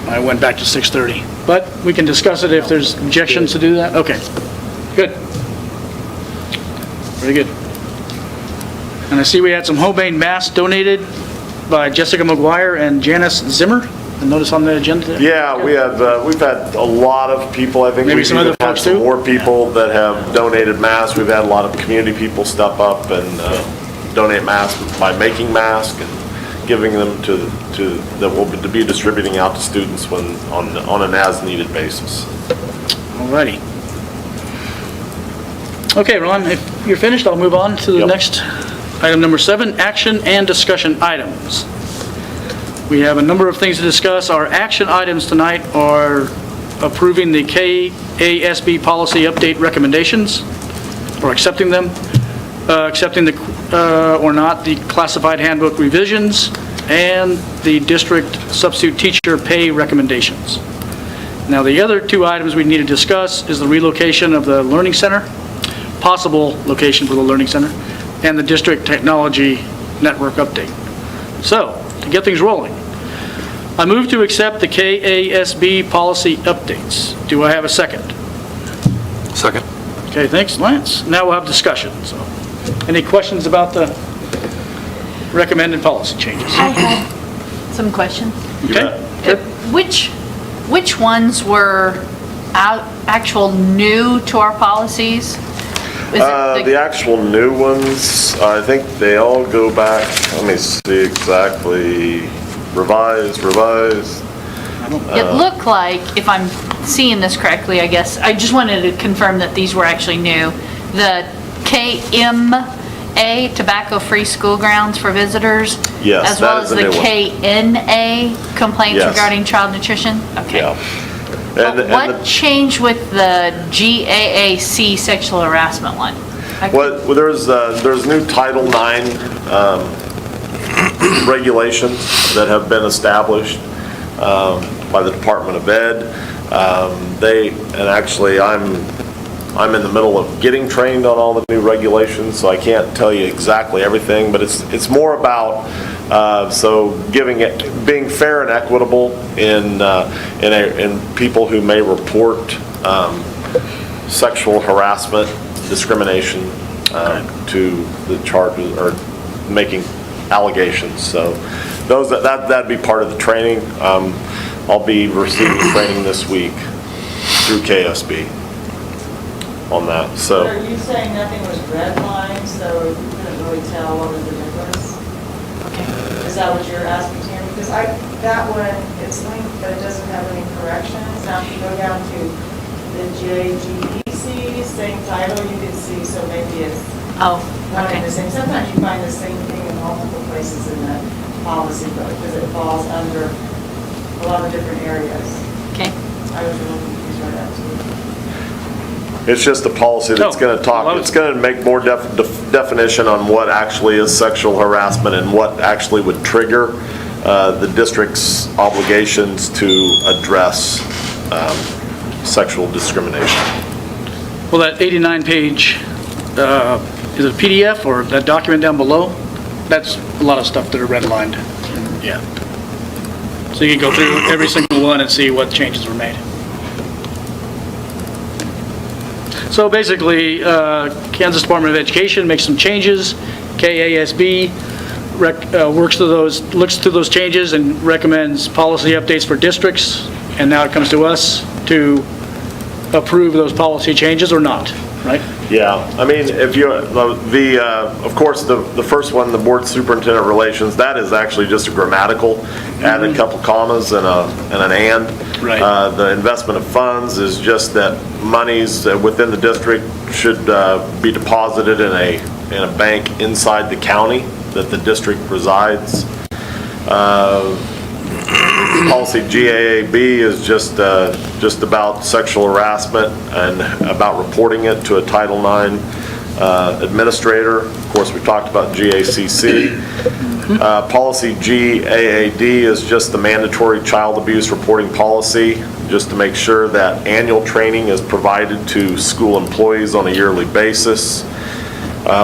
I went back to 6:30. But we can discuss it if there's objections to do that. Okay, good. Very good. And I see we had some homemade masks donated by Jessica McGuire and Janice Zimmer. I notice on the agenda there. yeah, we've had a lot of people. I think Maybe we've some even other had folks some too? more people that have donated masks. We've had a lot of community people step up and donate masks by making masks and giving them to that will be distributing out to students when on an as-needed basis. All righty. Okay, Ron, if you're finished, I'll move on to the Yep. next item number 7, action and discussion items. We have a number of things to discuss. Our action items tonight are approving the KASB policy update recommendations, or accepting them, accepting or not the classified handbook revisions, and the district substitute teacher pay recommendations. Now, the other 2 items we need to discuss is the relocation of the Learning Center, possible location for the Learning Center, and the district technology network update. So, to get things rolling, I move to accept the KASB policy updates. Do I have a second? Second. Okay, thanks, Lance. Now we'll have discussion. So, any questions about the recommended policy changes? I had some questions. Okay? Good. Which ones were actual new to our policies? Is it The actual new ones, I think they all go back, let me see exactly, revised. It looked like, if I'm seeing this correctly, I guess, I just wanted to confirm that these were actually new. The KMA, tobacco-free school grounds for visitors. Yes, as well that is as a the new one. KNA, complaints Yes. regarding child nutrition. Okay. Yeah. But what changed with the GAAC sexual harassment one? Well, there's new Title IX regulations that have been established by the Department of Ed. And actually, I'm in the middle of getting trained on all the new regulations, so I can't tell you exactly everything, but it's more about being fair and equitable in people who may report sexual harassment, discrimination to the charges or making allegations. So that'd be part of the training. I'll be receiving training this week through KSB on that. So. Are you saying nothing was redlined, so you couldn't really tell what was the difference? Is that what you're asking, Tammy? Because that one, it's linked, but it doesn't have any corrections. Now, if you go down to the JGEC, same title, you can see, so maybe it's Oh, one okay. and the same. Sometimes you find the same thing in multiple places in the policy book, because it falls under a lot of different areas. Okay. I was a little confused by that too. It's just a policy that's Oh, going to talk, it's going to make more definition on what actually is sexual harassment and what actually would trigger the district's obligations to address sexual discrimination. Well, that 89-page, is it a PDF or that document down below? That's a lot of stuff that are redlined. Yeah. So you can go through every single one and see what changes were made. So basically, Kansas Department of Education makes some changes. KASB looks through those changes and recommends policy updates for districts. And now it comes to us to approve those policy changes or not, right? Yeah, I mean, if you, of course, the first one, the board superintendent relations, that is actually just a grammatical, add a couple commas and an and. Right. The investment of funds is just that monies within the district should be deposited in a bank inside the county that the district resides. Policy GAAB is just about sexual harassment and about reporting it to a Title IX administrator. Of course, we talked about GACC. Policy GAAD is just the mandatory child abuse reporting policy, just to make sure that annual training is provided to school employees on a yearly basis.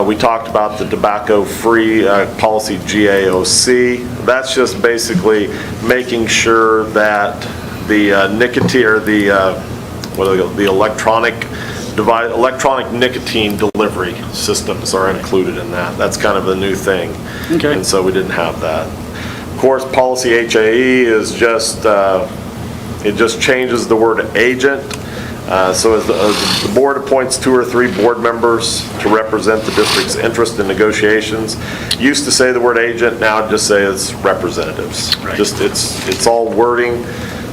We talked about the tobacco-free policy GAOC. That's just basically making sure that the nicotine or the electronic nicotine delivery systems are included in that. That's kind of a new thing. Okay. And so we didn't have that. Of course, policy HAE is just it just changes the word agent. So as the board appoints 2 or 3 board members to represent the district's interest in negotiations, used to say the word agent, now just say it's representatives. Right. Just it's all wording.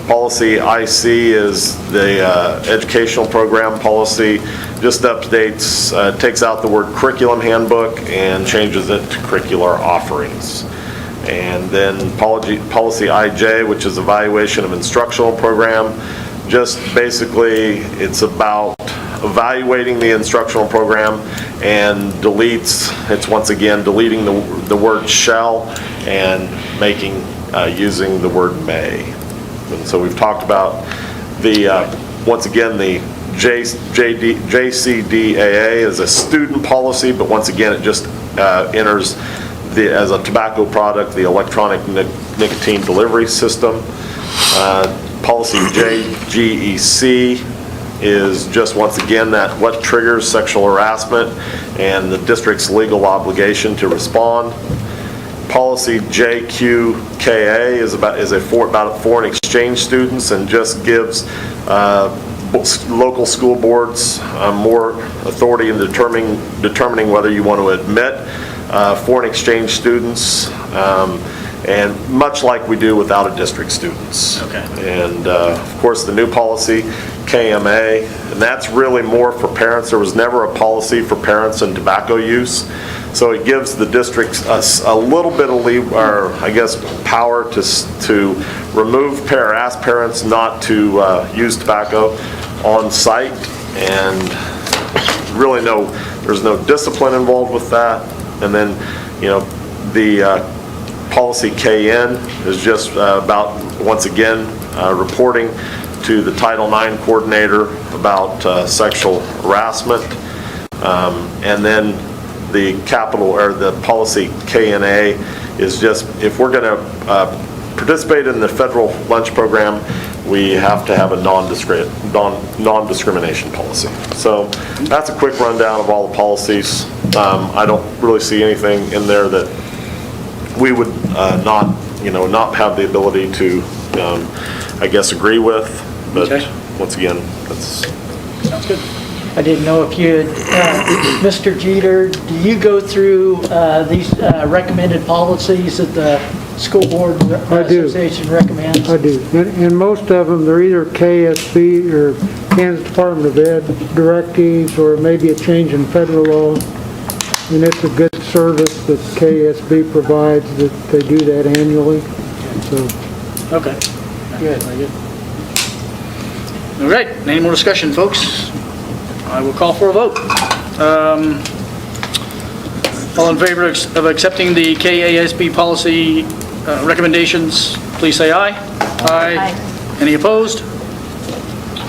Policy IC is the educational program policy, just updates, takes out the word curriculum handbook and changes it to curricular offerings. And then policy IJ, which is evaluation of instructional program, just basically it's about evaluating the instructional program and it's once again deleting the word shall and making using the word may. And so we've talked about once again the JCDAA is a student policy, but once again it just enters as a tobacco product the electronic nicotine delivery system. Policy JGEC is just once again that what triggers sexual harassment and the district's legal obligation to respond. Policy JQKA is about foreign exchange students and just gives local school boards more authority in determining whether you want to admit foreign exchange students. And much like we do with out-of-district students. Okay. And of course, the new policy, KMA, and that's really more for parents. There was never a policy for parents and tobacco use. So it gives the districts a little bit of power to remove ask parents not to use tobacco on site. And really there's no discipline involved with that. And then, the policy KN is just about, once again, reporting to the Title IX coordinator about sexual harassment. And then the policy KNA is just, if we're going to participate in the federal lunch program, we have to have a non-discrimination policy. So that's a quick rundown of all the policies. I don't really see anything in there that we would not have the ability to, agree with. But Okay. once again, that's. Sounds good. I didn't know if you had, Mr. Jeter, do you go through these recommended policies that the School Board I do. Association recommends? I do. And most of them, they're either KSB or Kansas Department of Ed directives, or maybe a change in federal law. And it's a good service that KSB provides, that they do that annually, so. Okay. Good. Very good. All right, any more discussion, folks? I will call for a vote. All in favor of accepting the KASB policy recommendations, please say aye. Aye. Any opposed?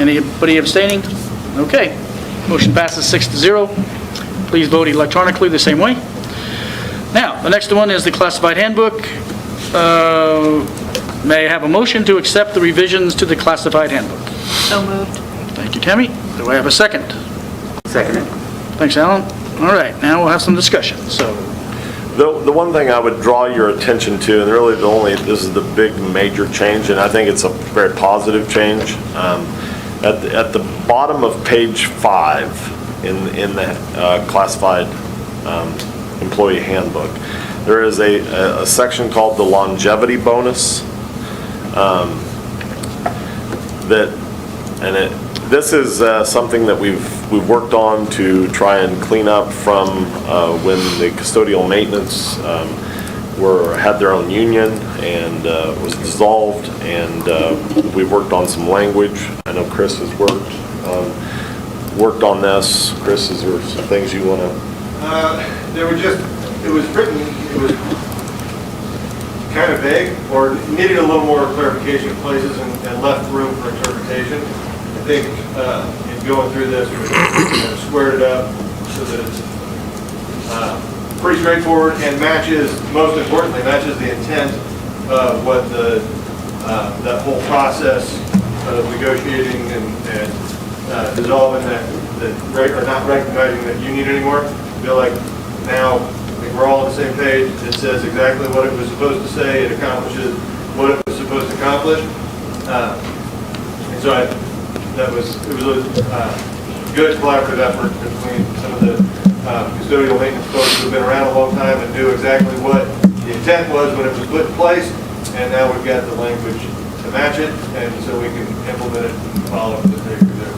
Anybody abstaining? Okay, motion passes 6-0. Please vote electronically the same way. Now, the next one is the classified handbook. May I have a motion to accept the revisions to the classified handbook? So moved. Thank you, Tammy. Do I have a second? Second it. Thanks, Alan. All right, now we'll have some discussion, so. The one thing I would draw your attention to, and really this is the big major change, and I think it's a very positive change. At the bottom of page 5 in the classified employee handbook, there is a section called the longevity bonus. This is something that we've worked on to try and clean up from when the custodial maintenance had their own union and was dissolved, and we've worked on some language. I know Chris has worked on this. Chris, is there some things you want to? It was written, it was kind of vague, or needed a little more clarification in places and left room for interpretation. I think in going through this, we squared it up so that it's pretty straightforward and most importantly, matches the intent of what that whole process of negotiating and dissolving that or not recognizing that union anymore. I feel like now I think we're all on the same page. It says exactly what it was supposed to say. It accomplishes what it was supposed to accomplish. And so it was a good collaborative effort between some of the custodial maintenance folks who have been around a long time and knew exactly what the intent was when it was put in place. And now we've got the language to match it, and so we can implement it and follow the figure there.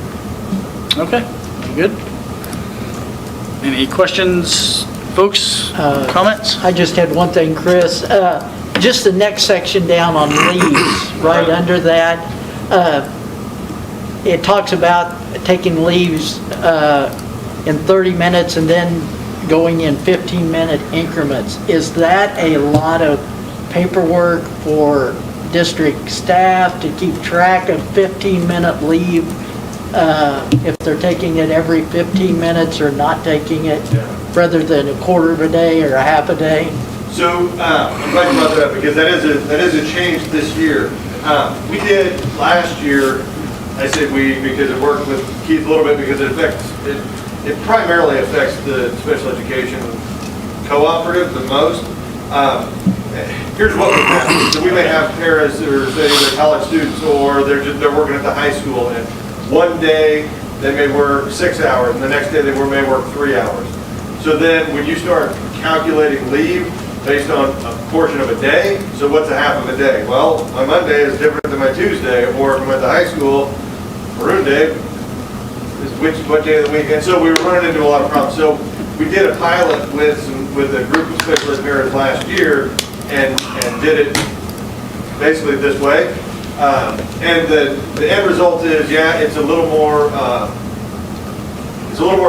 Okay, good. Any questions, folks, comments? I just had one thing, Chris. Just the next section down on leaves, right under that, it talks about taking leaves in 30 minutes and then going in 15-minute increments. Is that a lot of paperwork for district staff to keep track of 15-minute leave if they're taking it every 15 minutes or not taking it, rather than a quarter of a day or a half a day? So I'm glad you brought that up, because that is a change this year. We did last year. I said we because it worked with Keith a little bit, because it primarily affects the special education cooperative the most. Here's what we have. So we may have parents that are, say, they're college students, or they're working at the high school, and one day they may work 6 hours, and the next day they may work 3 hours. So then when you start calculating leave based on a portion of a day, so what's a half of a day? Well, my Monday is different than my Tuesday, or if I'm at the high school, Maroon Day is what day of the week. And so we were running into a lot of problems. So we did a pilot with a group of special ed parents last year, and did it basically this way. And the end result is, it's a little more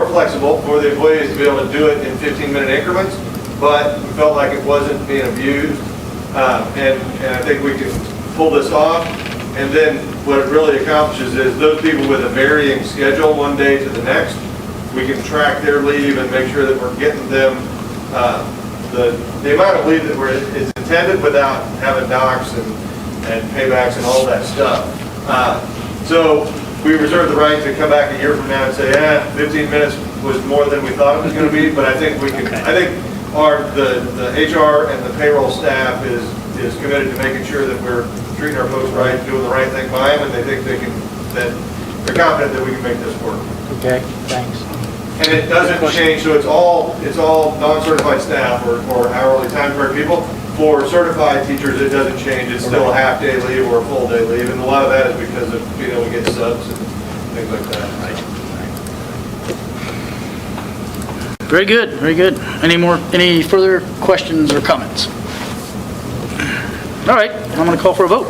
flexible for the employees to be able to do it in 15-minute increments, but we felt like it wasn't being abused, and I think we can pull this off. And then what it really accomplishes is those people with a varying schedule one day to the next, we can track their leave and make sure that we're getting them the amount of leave that is intended without having docs and paybacks and all that stuff. So we reserve the right to come back a year from now and say, 15 minutes was more than we thought it was going to be, but I think we can. I think the HR and the payroll staff is committed to making sure that we're treating our folks right, doing the right thing by them, and they think that they're confident that we can make this work. Okay, thanks. And it doesn't change, so it's all non-certified staff or hourly time card people. For certified teachers, it doesn't change. It's still a half-day leave or a full-day leave, and a lot of that is because of being able to get subs and things like that. Very good, very good. Any further questions or comments? All right, I'm going to call for a vote.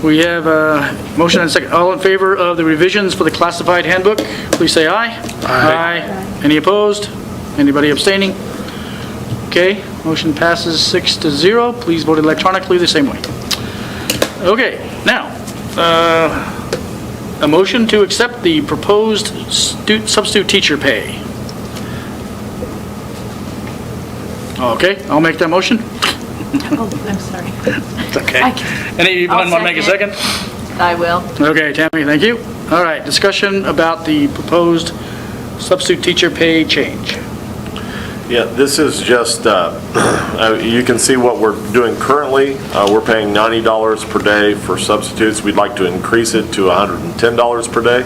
We have a motion and a second. All in favor of the revisions for the classified handbook, please say aye. Aye. Any opposed? Anybody abstaining? Okay, motion passes 6-0. Please vote electronically the same way. Okay, now, a motion to accept the proposed substitute teacher pay. Okay, I'll make that motion. Oh, I'm sorry. It's okay. I can- Anyone I'll want to make a second? I will. Okay, Tammy, thank you. All right, discussion about the proposed substitute teacher pay change. Yeah, this is just, you can see what we're doing currently. We're paying $90 per day for substitutes. We'd like to increase it to $110 per day.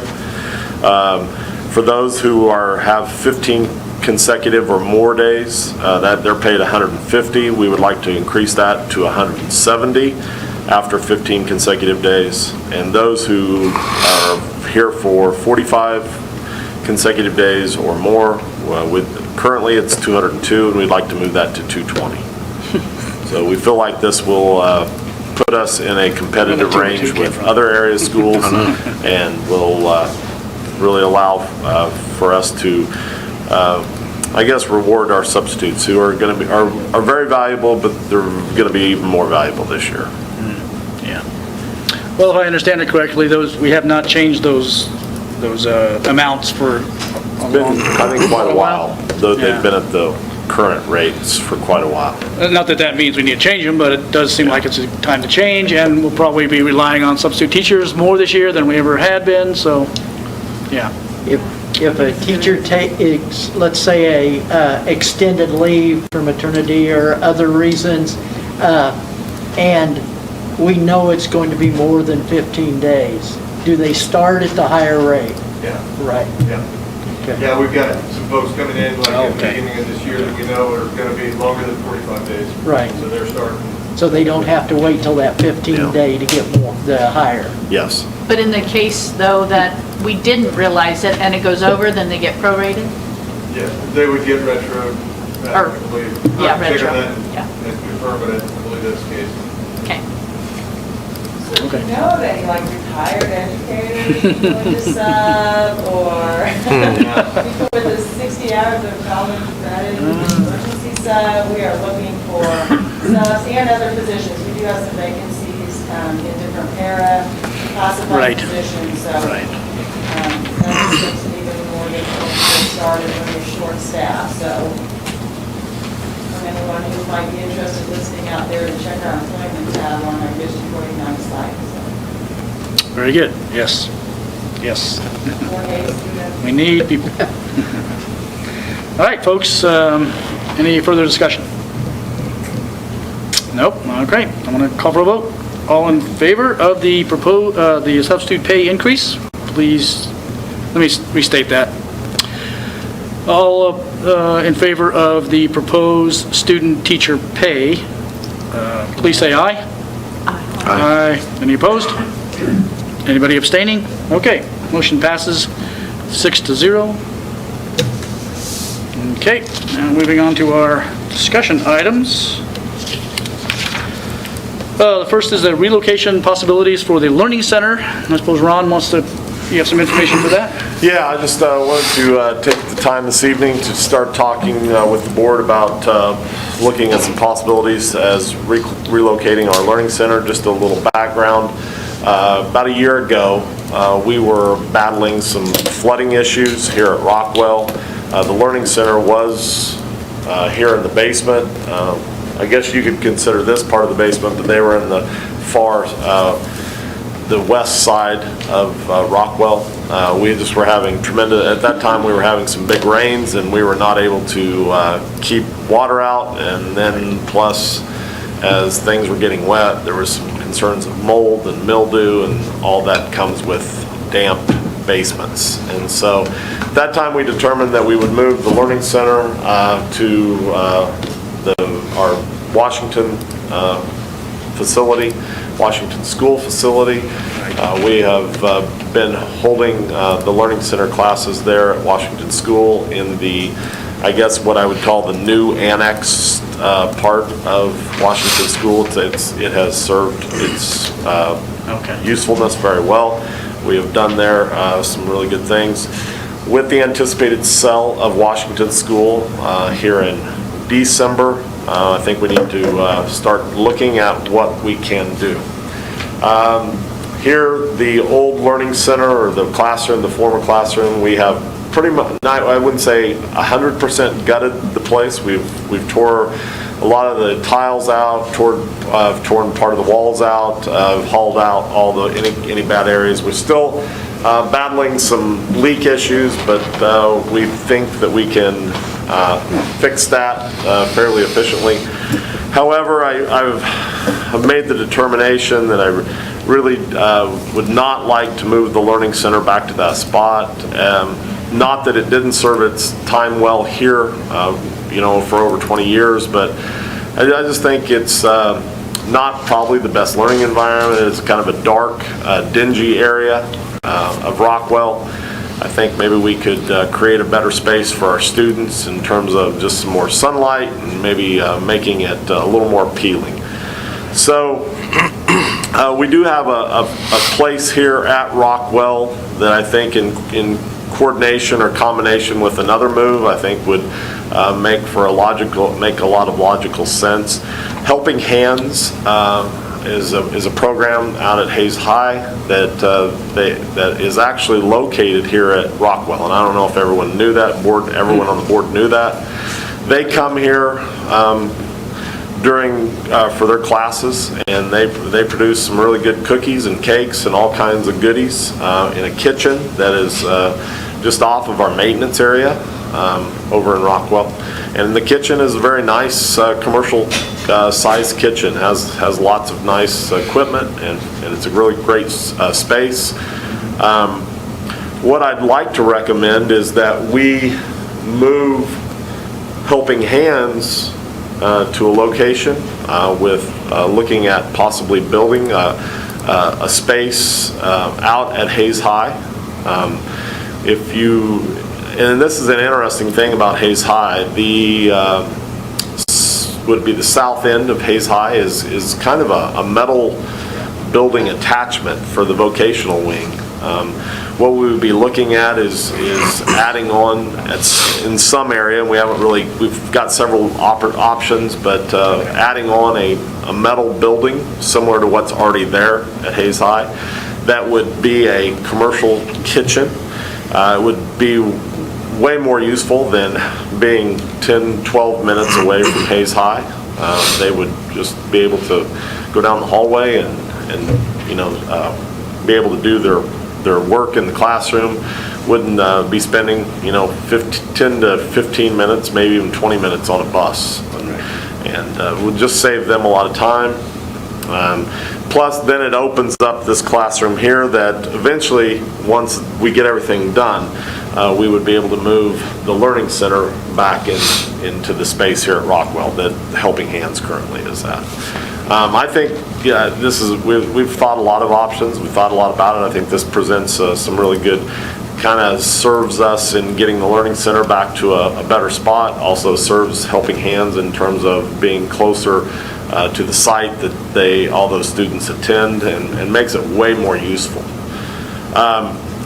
For those who have 15 consecutive or more days, that they're paid $150. We would like to increase that to $170 after 15 consecutive days. And those who are here for 45 consecutive days or more, currently it's 202, and we'd like to move that to 220. So we feel like this will put us in a competitive range with other area schools and will really allow for us to I guess reward our substitutes who are going to be are very valuable, but they're going to be even more valuable this year. Yeah. Well, if I understand it correctly, we have not changed those amounts for It's been, I think, quite a while, though they've been at the current rates for quite a while. Not that that means we need to change them, but it does seem like it's a time to change, and we'll probably be relying on substitute teachers more this year than we ever had been, so, yeah. If a teacher takes, let's say, a extended leave for maternity or other reasons, and we know it's going to be more than 15 days, do they start at the higher rate? Yeah, Right. yeah. Okay. Yeah, we've got some folks coming in, like at the Okay. beginning of this year that we know are going to be longer than 45 days. Right. So they're starting. So they don't have to wait till that 15 day to get more, the higher? Yes. But in the case, though, that we didn't realize it and it goes over, then they get prorated? Yeah, they would get retro, I Or- believe. yeah, I'll check on retro, that yeah. and confirm, but I believe that's the case. Okay. So do you know of any like retired educators willing to sub or people with the 60 hours of college credit, emergency sub? We are looking for subs and other positions. We do have some vacancies in different para classified positions. So that just makes it even more difficult to get started when you're short staffed. So from anyone who might be interested in listening out there to check our employment tab on our District 49 site. Very good, yes, yes. 48 students. We need people. All right, folks, any further discussion? Nope, okay, I'm going to call for a vote. All in favor of the the substitute pay increase, please, let me restate that. All in favor of the proposed student teacher pay, please say aye. Aye. Any opposed? Anybody abstaining? Okay, motion passes 6-0. Okay, now moving on to our discussion items. The first is the relocation possibilities for the Learning Center. I suppose Ron wants to, you have some information for that? Yeah, I just wanted to take the time this evening to start talking with the board about looking at some possibilities as relocating our learning center. Just a little background. About a year ago, we were battling some flooding issues here at Rockwell. The learning center was here in the basement. I guess you could consider this part of the basement, but they were in the far the west side of Rockwell. We just were having tremendous, at that time we were having some big rains and we were not able to keep water out, and then plus as things were getting wet there was some concerns of mold and mildew and all that comes with damp basements. And so at that time we determined that we would move the learning center to our Washington facility. Washington School facility. We have been holding the Learning Center classes there at Washington School in the, I guess what I would call the new annex part of Washington School. It has served its usefulness very well. We have done there some really good things. With the anticipated sale of Washington School here in December, I think we need to start looking at what we can do. Here, the old Learning Center, or the classroom, the former classroom, we have pretty much, I wouldn't say 100% gutted the place. We've tore a lot of the tiles out, torn part of the walls out, hauled out all the any bad areas. We're still battling some leak issues, but we think that we can fix that fairly efficiently. However, I've made the determination that I really would not like to move the Learning Center back to that spot. Not that it didn't serve its time well here, for over 20 years, but I just think it's not probably the best learning environment. It's kind of a dark, dingy area of Rockwell. I think maybe we could create a better space for our students in terms of just some more sunlight and maybe making it a little more appealing. So we do have a place here at Rockwell that I think in coordination or combination with another move, I think would make a lot of logical sense. Helping Hands is a program out at Hayes High that is actually located here at Rockwell, and I don't know if everyone knew that. Everyone on the board knew that. They come here for their classes, and they produce some really good cookies and cakes and all kinds of goodies in a kitchen that is just off of our maintenance area over in Rockwell. And the kitchen is a very nice commercial sized kitchen. Has lots of nice equipment, and it's a really great space. What I'd like to recommend is that we move Helping Hands to a location with looking at possibly building a space out at Hayes High. And this is an interesting thing about Hayes High, would be the south end of Hayes High is kind of a metal building attachment for the vocational wing. What we would be looking at is adding on in some area, and we've got several options, but adding on a metal building similar to what's already there at Hayes High. That would be a commercial kitchen. It would be way more useful than being 10, 12 minutes away from Hayes High. They would just be able to go down the hallway and be able to do their work in the classroom. Wouldn't be spending 10 to 15 minutes, maybe even 20 minutes on a bus, and would just save them a lot of time. Plus, then it opens up this classroom here that eventually, once we get everything done, we would be able to move the Learning Center back into the space here at Rockwell that Helping Hands currently is at. I think, we've thought a lot of options. We've thought a lot about it. I think this presents some really good, kind of serves us in getting the Learning Center back to a better spot. Also serves Helping Hands in terms of being closer to the site that all those students attend, and makes it way more useful.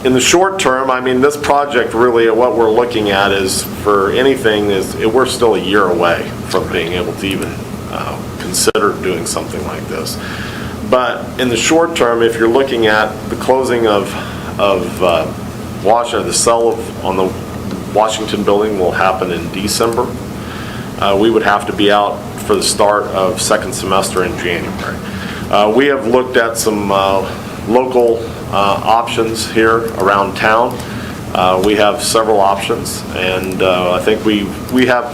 In the short term, I mean, this project really, what we're looking at is, for anything, we're still a year away from being able to even consider doing something like this. But in the short term, if you're looking at the closing of Washington, the sale on the Washington building will happen in December. We would have to be out for the start of second semester in January. We have looked at some local options here around town. We have several options, and I think we have,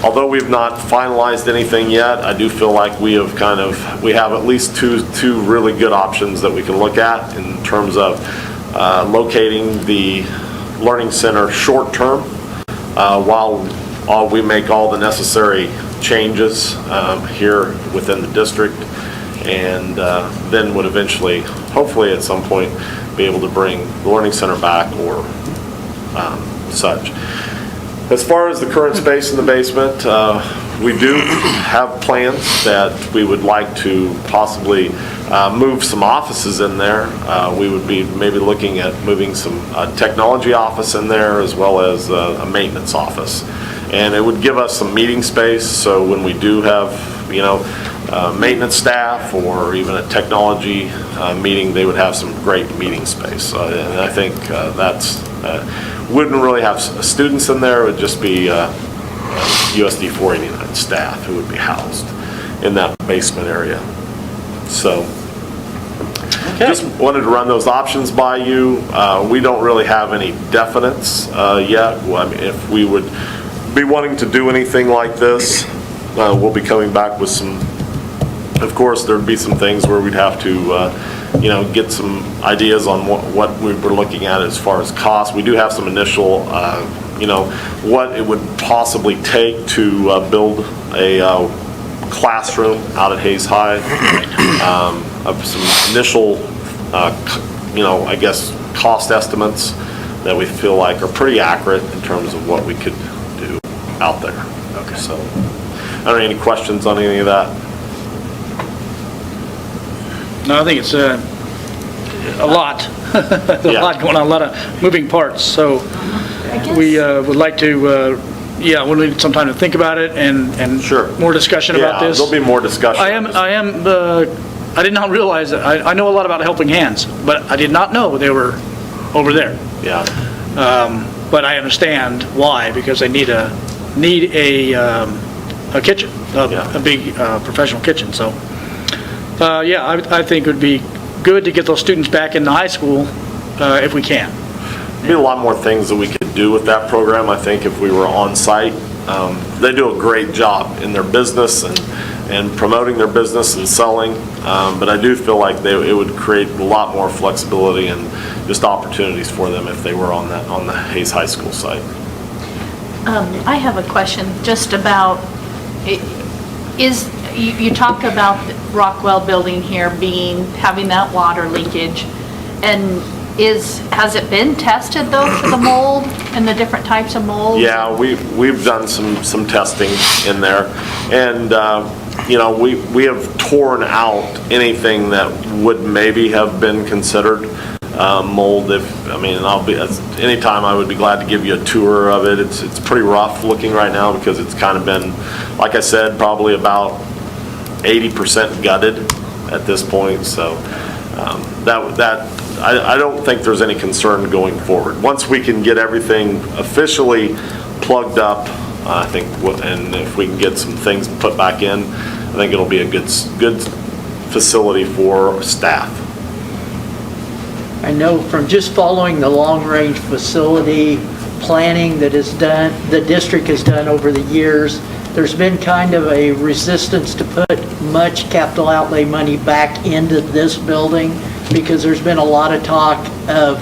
although we've not finalized anything yet, I do feel like we have at least two really good options that we can look at in terms of locating the Learning Center short term while we make all the necessary changes here within the district, and then would eventually, hopefully at some point, be able to bring the Learning Center back or such. As far as the current space in the basement, we do have plans that we would like to possibly move some offices in there. We would be maybe looking at moving some technology office in there as well as a maintenance office. And it would give us some meeting space, so when we do have, maintenance staff or even a technology meeting, they would have some great meeting space. And I think that's, wouldn't really have students in there, it would just be USD 489 staff who would be housed in that basement area. So, just wanted to run those options by you. We don't really have any definites yet. Well, I mean, if we would be wanting to do anything like this, we'll be coming back with some, of course, there'd be some things where we'd have to, get some ideas on what we were looking at as far as cost. We do have some initial, what it would possibly take to build a classroom out at Hayes High. Of some initial, I guess, cost estimates that we feel like are pretty accurate in terms of what we could do out there. Okay. So, I don't know, any questions on any of that? No, I think it's a lot. There's a lot going on, a lot of moving parts. So we would like to, we'll need some time to think about it and Sure. more discussion about this. There'll be more discussion. I did not realize that. I know a lot about Helping Hands, but I did not know they were over there. Yeah. But I understand why, because they need a kitchen, a big professional kitchen. So, I think it would be good to get those students back in the high school if we can. There'd be a lot more things that we could do with that program, I think, if we were on site. They do a great job in their business and promoting their business and selling, but I do feel like it would create a lot more flexibility and just opportunities for them if they were on the Hayes High School site. I have a question just about, you talk about the Rockwell building here having that water leakage, and has it been tested though for the mold and the different types of mold? Yeah, we've done some testing in there, and we have torn out anything that would maybe have been considered mold. Anytime I would be glad to give you a tour of it. It's pretty rough looking right now because it's kind of been, like I said, probably about 80% gutted at this point. So I don't think there's any concern going forward. Once we can get everything officially plugged up, I think, and if we can get some things put back in, I think it'll be a good facility for staff. I know from just following the long-range facility planning that the district has done over the years, there's been kind of a resistance to put much capital outlay money back into this building because there's been a lot of talk of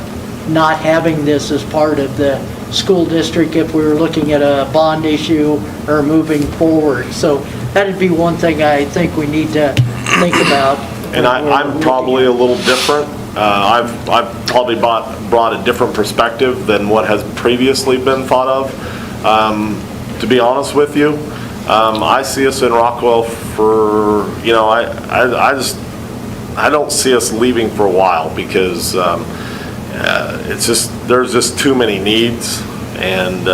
not having this as part of the school district if we were looking at a bond issue or moving forward. So that'd be one thing I think we need to think about. And I'm probably a little different. I've probably brought a different perspective than what has previously been thought of. To be honest with you, I see us in Rockwell for, I don't see us leaving for a while because there's just too many needs, and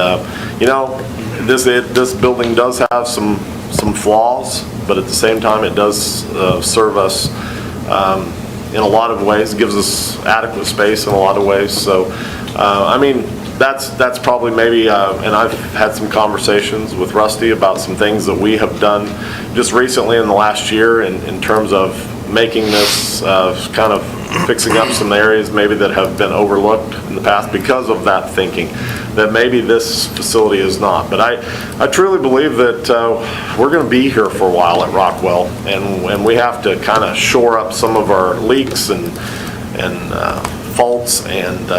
this building does have some flaws, but at the same time it does serve us in a lot of ways. It gives us adequate space in a lot of ways. So that's probably maybe, and I've had some conversations with Rusty about some things that we have done just recently in the last year in terms of making this kind of fixing up some areas maybe that have been overlooked in the past because of that thinking, that maybe this facility is not. But I truly believe that we're going to be here for a while at Rockwell, and we have to kind of shore up some of our leaks and faults, and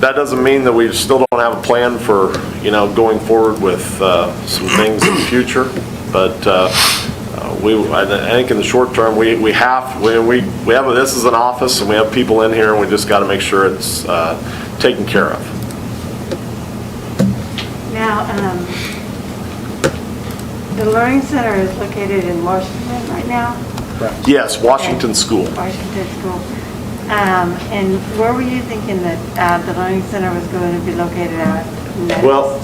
that doesn't mean that we still don't have a plan for going forward with some things in the future, but I think in the short term, we have, this is an office and we have people in here and we just got to make sure it's taken care of. Now, the Learning Center is located in Washington right now? Yes, Washington School. Washington School. And where were you thinking that the Learning Center was going to be located at next? Well,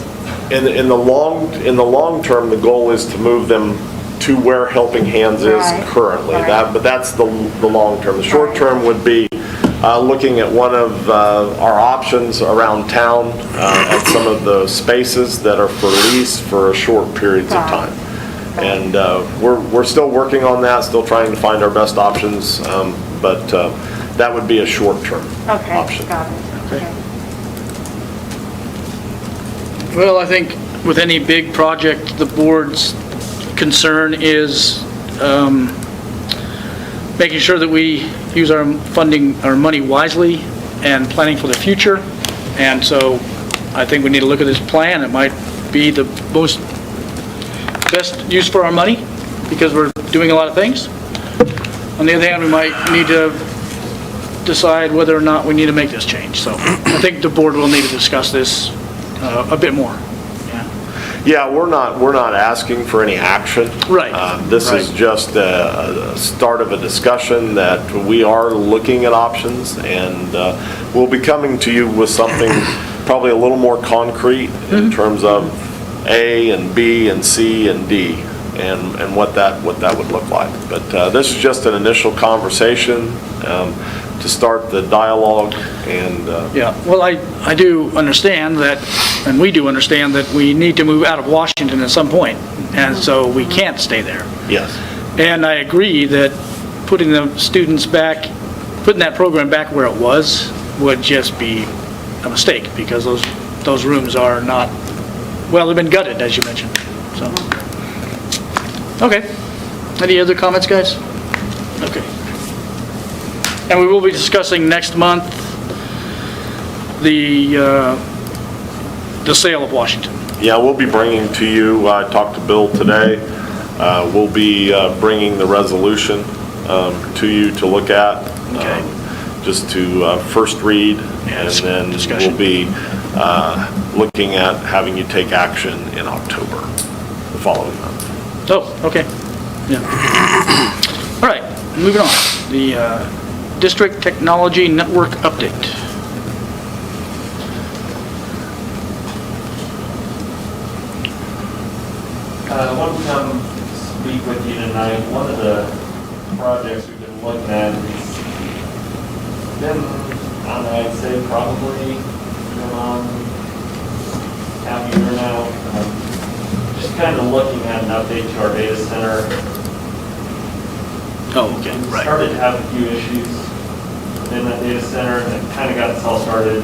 in the long term, the goal is to move them to where Helping Hands is Right. currently. Right. But that's the long term. The short term would be looking at one of our options around town at some of the spaces that are for lease for short periods of time. And we're still working on that, still trying to find our best options, but that would be a short-term option. Okay, got it. Okay. Well, I think with any big project, the board's concern is making sure that we use our funding, our money wisely and planning for the future. And so I think we need to look at this plan. It might be the best use for our money because we're doing a lot of things. On the other hand, we might need to decide whether or not we need to make this change. So I think the board will need to discuss this a bit more. Yeah, we're not asking for any action. Right. This is just a start of a discussion that we are looking at options, and we'll be coming to you with something probably a little more concrete in terms of A and B and C and D and what that would look like. But this is just an initial conversation to start the dialogue and. Yeah, well, I do understand that, and we do understand that we need to move out of Washington at some point, and so we can't stay there. Yes. And I agree that putting the students back, putting that program back where it was would just be a mistake because those rooms are not, well, they've been gutted, as you mentioned, so. Okay. Any other comments, guys? Okay. And we will be discussing next month the sale of Washington. Yeah, we'll be bringing to you, I talked to Bill today, we'll be bringing the resolution to you to look at, just to first read, and then we'll be looking at having you take action in October, the following month. Oh, okay. Yeah. All right, moving on. The District Technology Network Update. I wanted to come speak with you tonight. One of the projects we've been looking at has been, I don't know, I'd say probably going on half a year now. Just kind of looking at an update to our data center. Oh, okay, We right. started to have a few issues within that data center, and it kind of got us all started.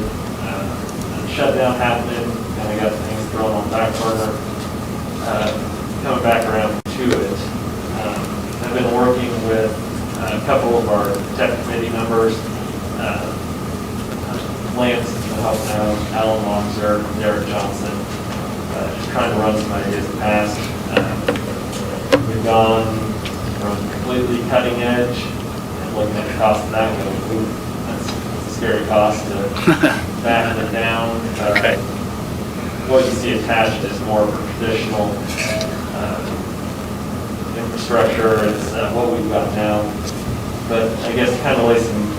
Shutdown happened, kind of got things thrown on the back burner. Coming back around to it. I've been working with a couple of our tech committee members, Lance to help now, Alan Longser, Derek Johnson, just trying to run some ideas past. We've gone from completely cutting edge and looking at the cost of that, going, ooh, that's a scary cost to backing it down. Okay. What you see attached is more of a traditional infrastructure. It's what we've got now. But I guess kind of lay some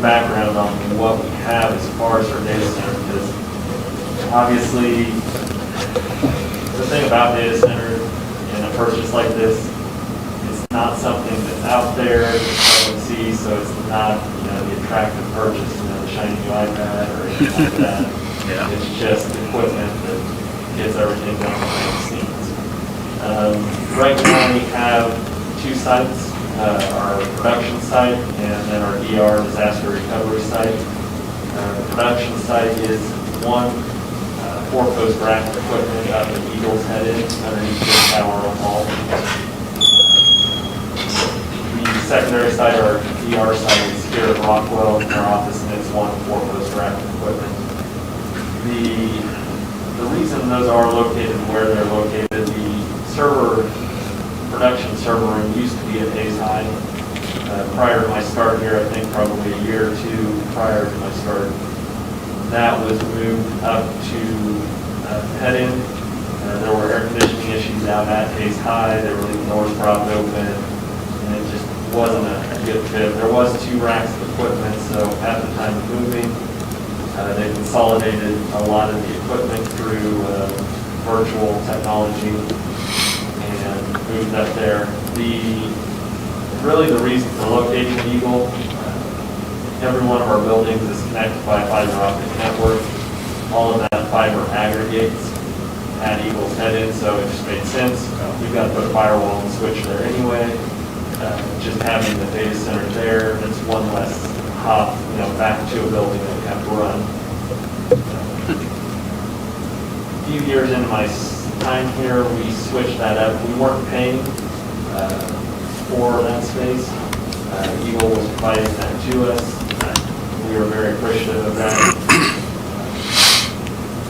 background on what we have as far as our data center, because obviously the thing about data center in a purchase like this, it's not something that's out there that you can see, so it's not, the attractive purchase, the shiny new iPad or anything like that. Yeah. It's just equipment that gets everything done behind the scenes. Right now we have two sites, our production site and then our DR, disaster recovery site. The production site is one 4-post rack of equipment up at Eagles Headed underneath the tower on Hall. The secondary site, our DR site, is here at Rockwell in our office, and it's one 4-post rack of equipment. The reason those are located where they're located, the server, production server room used to be at Hayes High. Prior to my start here, I think probably a year or two prior to my start, that was moved up to head-in. There were air conditioning issues out at Hayes High. They were leaving doors propped open, and it just wasn't a good fit. There was 2 racks of equipment, so at the time of moving, they consolidated a lot of the equipment through virtual technology and moved up there. Really the reason for locating Eagle, every one of our buildings is connected by a fiber optic network. All of that fiber aggregates at Eagle's head-in, so it just made sense. We've got to put a firewall and switch there anyway. Just having the data center there, it's one less hop, back to a building that we have to run. A few years into my time here, we switched that up. We weren't paying for that space. Eagle was providing that to us. We were very appreciative of that.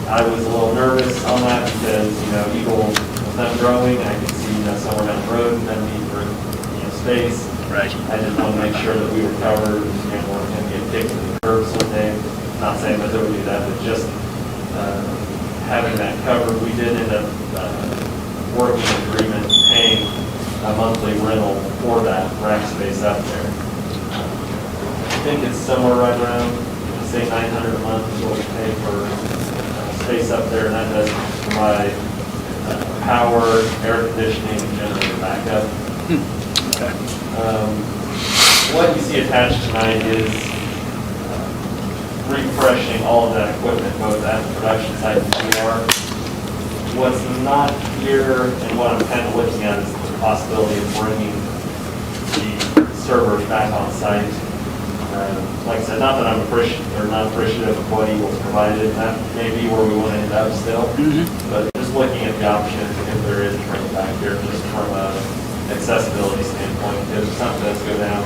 I was a little nervous on that because, Eagle was them growing. I could see, somewhere down the road, them need for space. Right. I just want to make sure that we were covered, weren't going to get kicked to the curb someday. Not saying that they would do that, but just having that covered. We did end up working an agreement, paying a monthly rental for that rack space up there. I think it's somewhere right around, say $900 a month is what we pay for space up there, and that does provide power, air conditioning, and generator backup. Okay. What you see attached tonight is refreshing all of that equipment, both at the production site and PR. What's not here, and what I'm kind of looking at, is the possibility of bringing the servers back on site. Like I said, not that I'm not appreciative of what Eagle's provided. That may be where we want to end up still. But just looking at the option, if there is a bring it back here, just from a accessibility standpoint, because if something does go down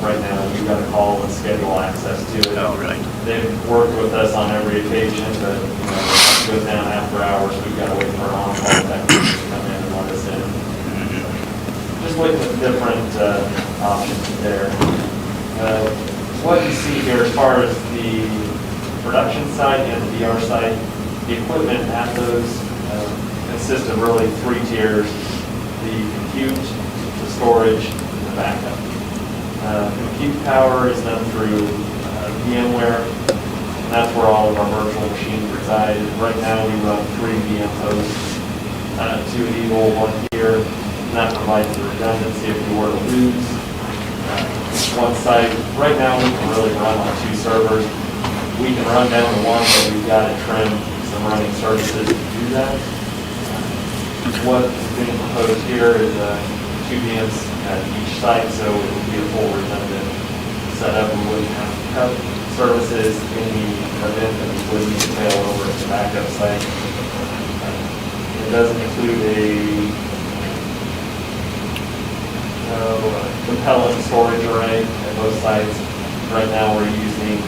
right now, you've got to call and schedule access to it. Oh, right. They've worked with us on every occasion, but if it goes down after hours, we've got to wait for our on-call technician to come in and let us in. Just looking at different options there. What you see here as far as the production side and the DR side, the equipment at those consists of really 3 tiers: the compute, the storage, and the backup. Compute power is done through VMware, and that's where all of our virtual machines reside. Right now we run 3 VM hosts, 2 at Eagle, 1 here, and that provides the redundancy if you were to lose one site. Right now we can really run on 2 servers. We can run down to 1, but we've got to trim some running services to do that. What's being proposed here is 2 VMs at each site, so it would be a full redundant setup. We wouldn't have to cut services in the event that we would need to fail over at the backup site. It doesn't include a compelling storage array at both sites. Right now we're using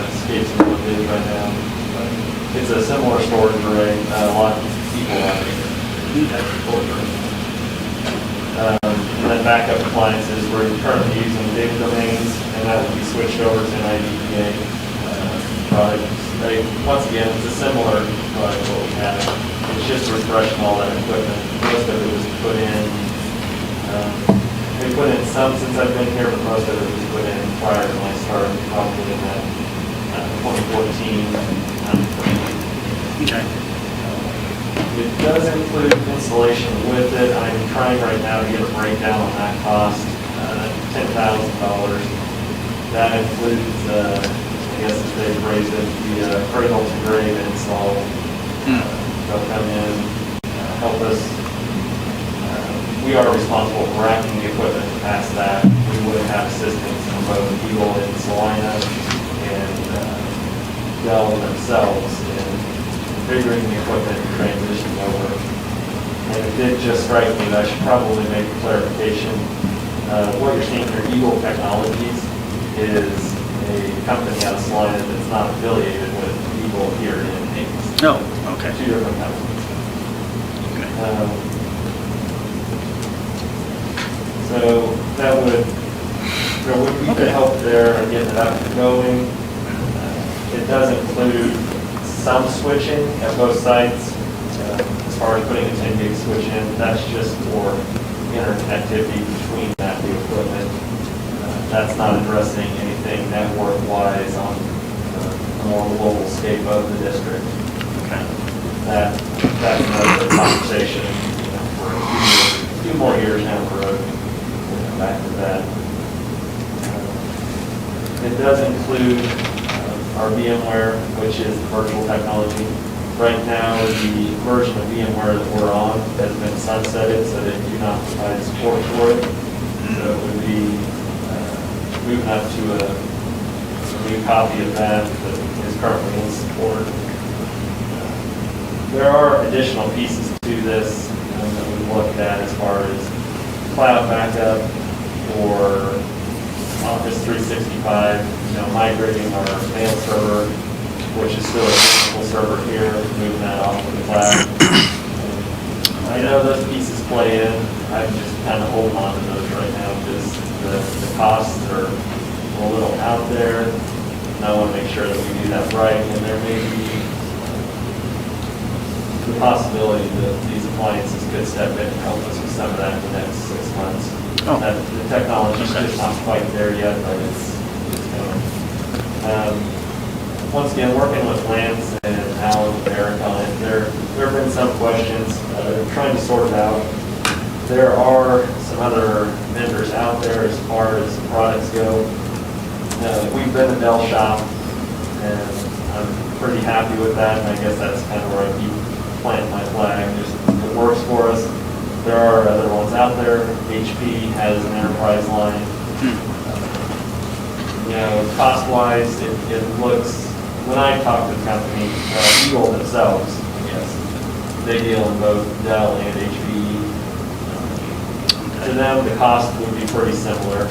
escapes me what it is right now. But it's a similar storage array. A lot of people have that storage array. And then backup appliances, we're currently using data domains, and that will be switched over to an IDPA product. Once again, it's a similar product to what we have. It's just refreshing all that equipment. Most of it was put in, we put in some since I've been here, but most of it was put in prior to my start, probably in that 2014 timeframe. Okay. It does include installation with it. I'm trying right now to get a breakdown on that cost, $10,000. That includes, I guess if they've raised it, the cradle to grave install. They'll come in, help us. We are responsible for racking the equipment past that. We would have assistance from both Eagle and Salina and Dell themselves in configuring the equipment and transitioning over. And it did just strike me that I should probably make a clarification. What you're seeing here, Eagle Technologies, is a company out of Salina that's not affiliated with Eagle here in Ames. No, okay. Two different companies. So that would, there would be the help there in getting it up and going. It does include some switching at both sites, as far as putting a 10 gig switch in. That's just for interconnectivity between that new equipment. That's not addressing anything network-wise on a more global scape of the district. That's another conversation, for a few more years down the road. Back to that. It does include our VMware, which is virtual technology. Right now, the version of VMware that we're on has been sunsetted, so they do not provide support for it. So it would be moving up to a new copy of that is currently in support. There are additional pieces to this that we've looked at as far as cloud backup or Office 365, migrating our mail server, which is still a physical server here, moving that off to the cloud. I know those pieces play in. I'm just kind of holding on to those right now because the costs are a little out there. And I want to make sure that we do that right. And there may be the possibility that these appliances could step in and help us with some of that in the next 6 months. The technology's just not quite there yet, but it's coming. Once again, working with Lance and Alan and Eric on it, there have been some questions. They're trying to sort it out. There are some other vendors out there as far as products go. We've been a Dell shop, and I'm pretty happy with that, and I guess that's kind of where I keep planting my flag. Just it works for us. There are other ones out there. HP has an enterprise line. Cost-wise, it looks, when I talk to the company, Eagle themselves, yes, they deal in both Dell and HP. To them, the cost would be pretty similar.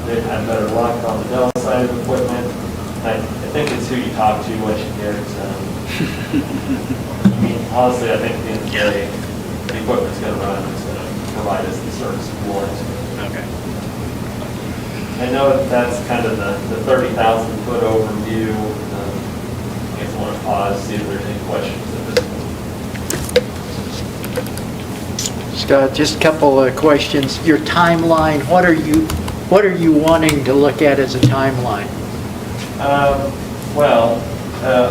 They've had better luck on the Dell side of the equipment. I think it's who you talk to, what you get. Honestly, I think at the end of the day, the equipment's going to run. It's going to provide us the service we want. Okay. I know that's kind of the 30,000-foot overview. I guess I want to pause, see if there's any questions at this point. Scott, just a couple of questions. Your timeline, what are you wanting to look at as a timeline?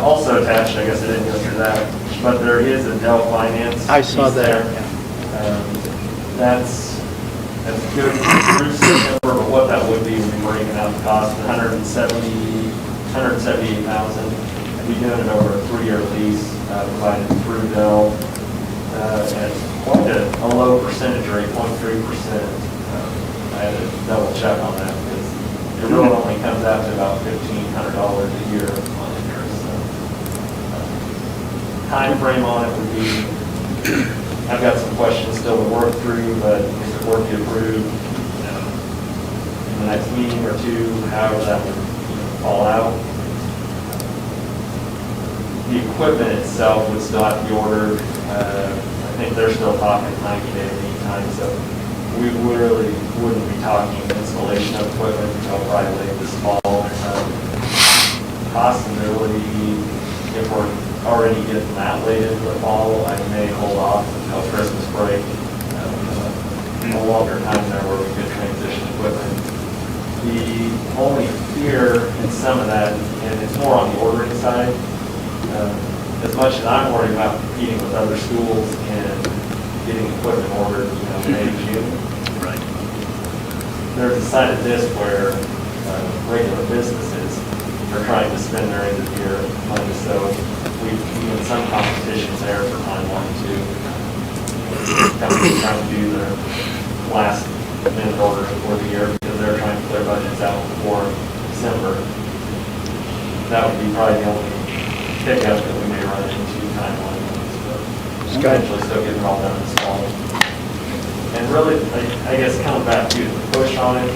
Also attached, I guess I didn't go through that, but there is a Dell Finance. I saw piece that. there. That's good through September, but what that would be breaking out the cost, $178,000. We'd be doing it over a 3-year lease, provided through Dell, at quite a low percentage rate, 0.3%. I had to double check on that because it really only comes out to about $1,500 a year on interest. So, time frame on it would be, I've got some questions still to work through, but if it were to be approved in the next meeting or two, however that would fall out. The equipment itself would still have to be ordered. I think they're still talking 90-day lead time, so we really wouldn't be talking installation of equipment until probably late this fall. Possibility, if we're already getting that late into the fall, I may hold off until Christmas break. A longer time there where we could transition equipment. The only fear in some of that, and it's more on the ordering side, as much as I'm worried about competing with other schools and getting equipment ordered, May, June. Right. There's a side of this where regular businesses are trying to spend their end of year money, so we've in some competitions there for timeline too. Companies trying to do their last minute orders before the year because they're trying to clear budgets out before December. That would be probably the only pickup that we may run into timeline-wise, but eventually still getting it all done this fall. And really, I guess coming back to the push on it,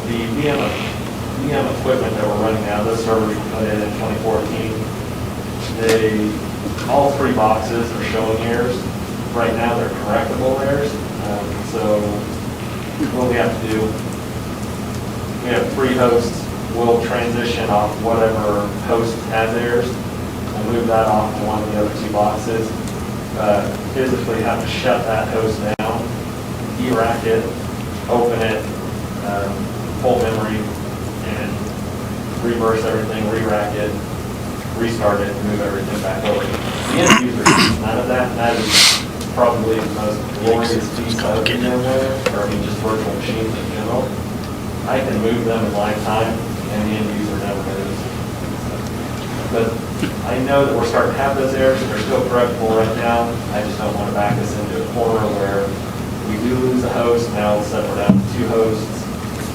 the VM equipment that we're running now, those servers were put in 2014. all three boxes are showing errors. Right now, they're correctable errors. So what we have to do, we have 3 hosts. We'll transition off whatever host has errors and move that off to one of the other 2 boxes. Physically have to shut that host down, de-rack it, open it, full memory, and reverse everything, re-rack it, restart it, and move everything back over. The end user sees none of that, and that is probably the most glorious piece of VMware, or just virtual machines in general. I can move them in lifetime, and the end user never knows. But I know that we're starting to have those errors, and they're still correctable right now. I just don't want to back us into a corner where we do lose a host, now all of a sudden we're down to 2 hosts.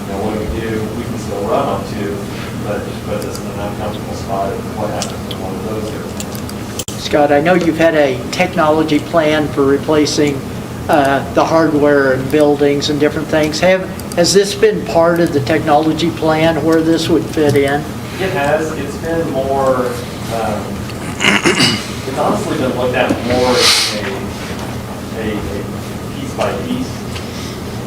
What do? We can still run on 2, but it just puts us in an uncomfortable spot of what happens when one of those errors. Scott, I know you've had a technology plan for replacing the hardware and buildings and different things. Has this been part of the technology plan where this would fit in? It has. It's been more, it's honestly been looked at more as a piece by piece.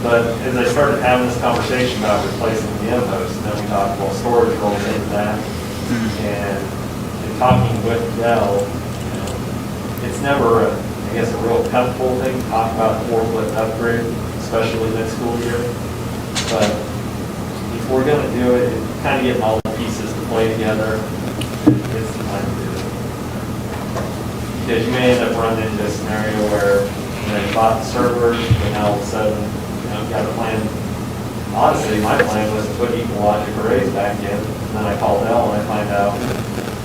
But as I started having this conversation about replacing the VM host, then we talked, well, storage rolls into that. And in talking with Dell, it's never, I guess, a real comfortable thing to talk about a 4-foot upgrade, especially mid-school year. But if we're going to do it, kind of getting all the pieces to play together, it's the time to do it. Because you may end up running into a scenario where you bought the server, and now all of a sudden, you've got a plan. Honestly, my plan was to put equal logic arrays back in, and then I call Dell and I find out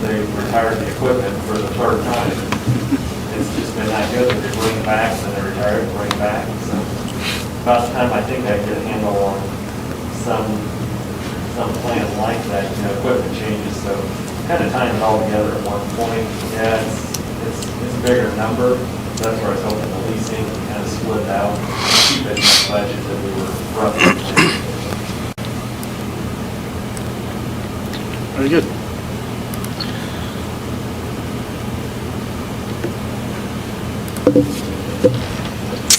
they retired the equipment for the 3rd time. It's just been that good that they bring it back, and then they retire it, bring it back. So about the time I think I get a handle on some plan like that, equipment changes. So kind of tying it all together at one point. Yeah, it's a bigger number. That's where I was hoping the leasing kind of split out, keep it in the budget that we were roughly. Very good.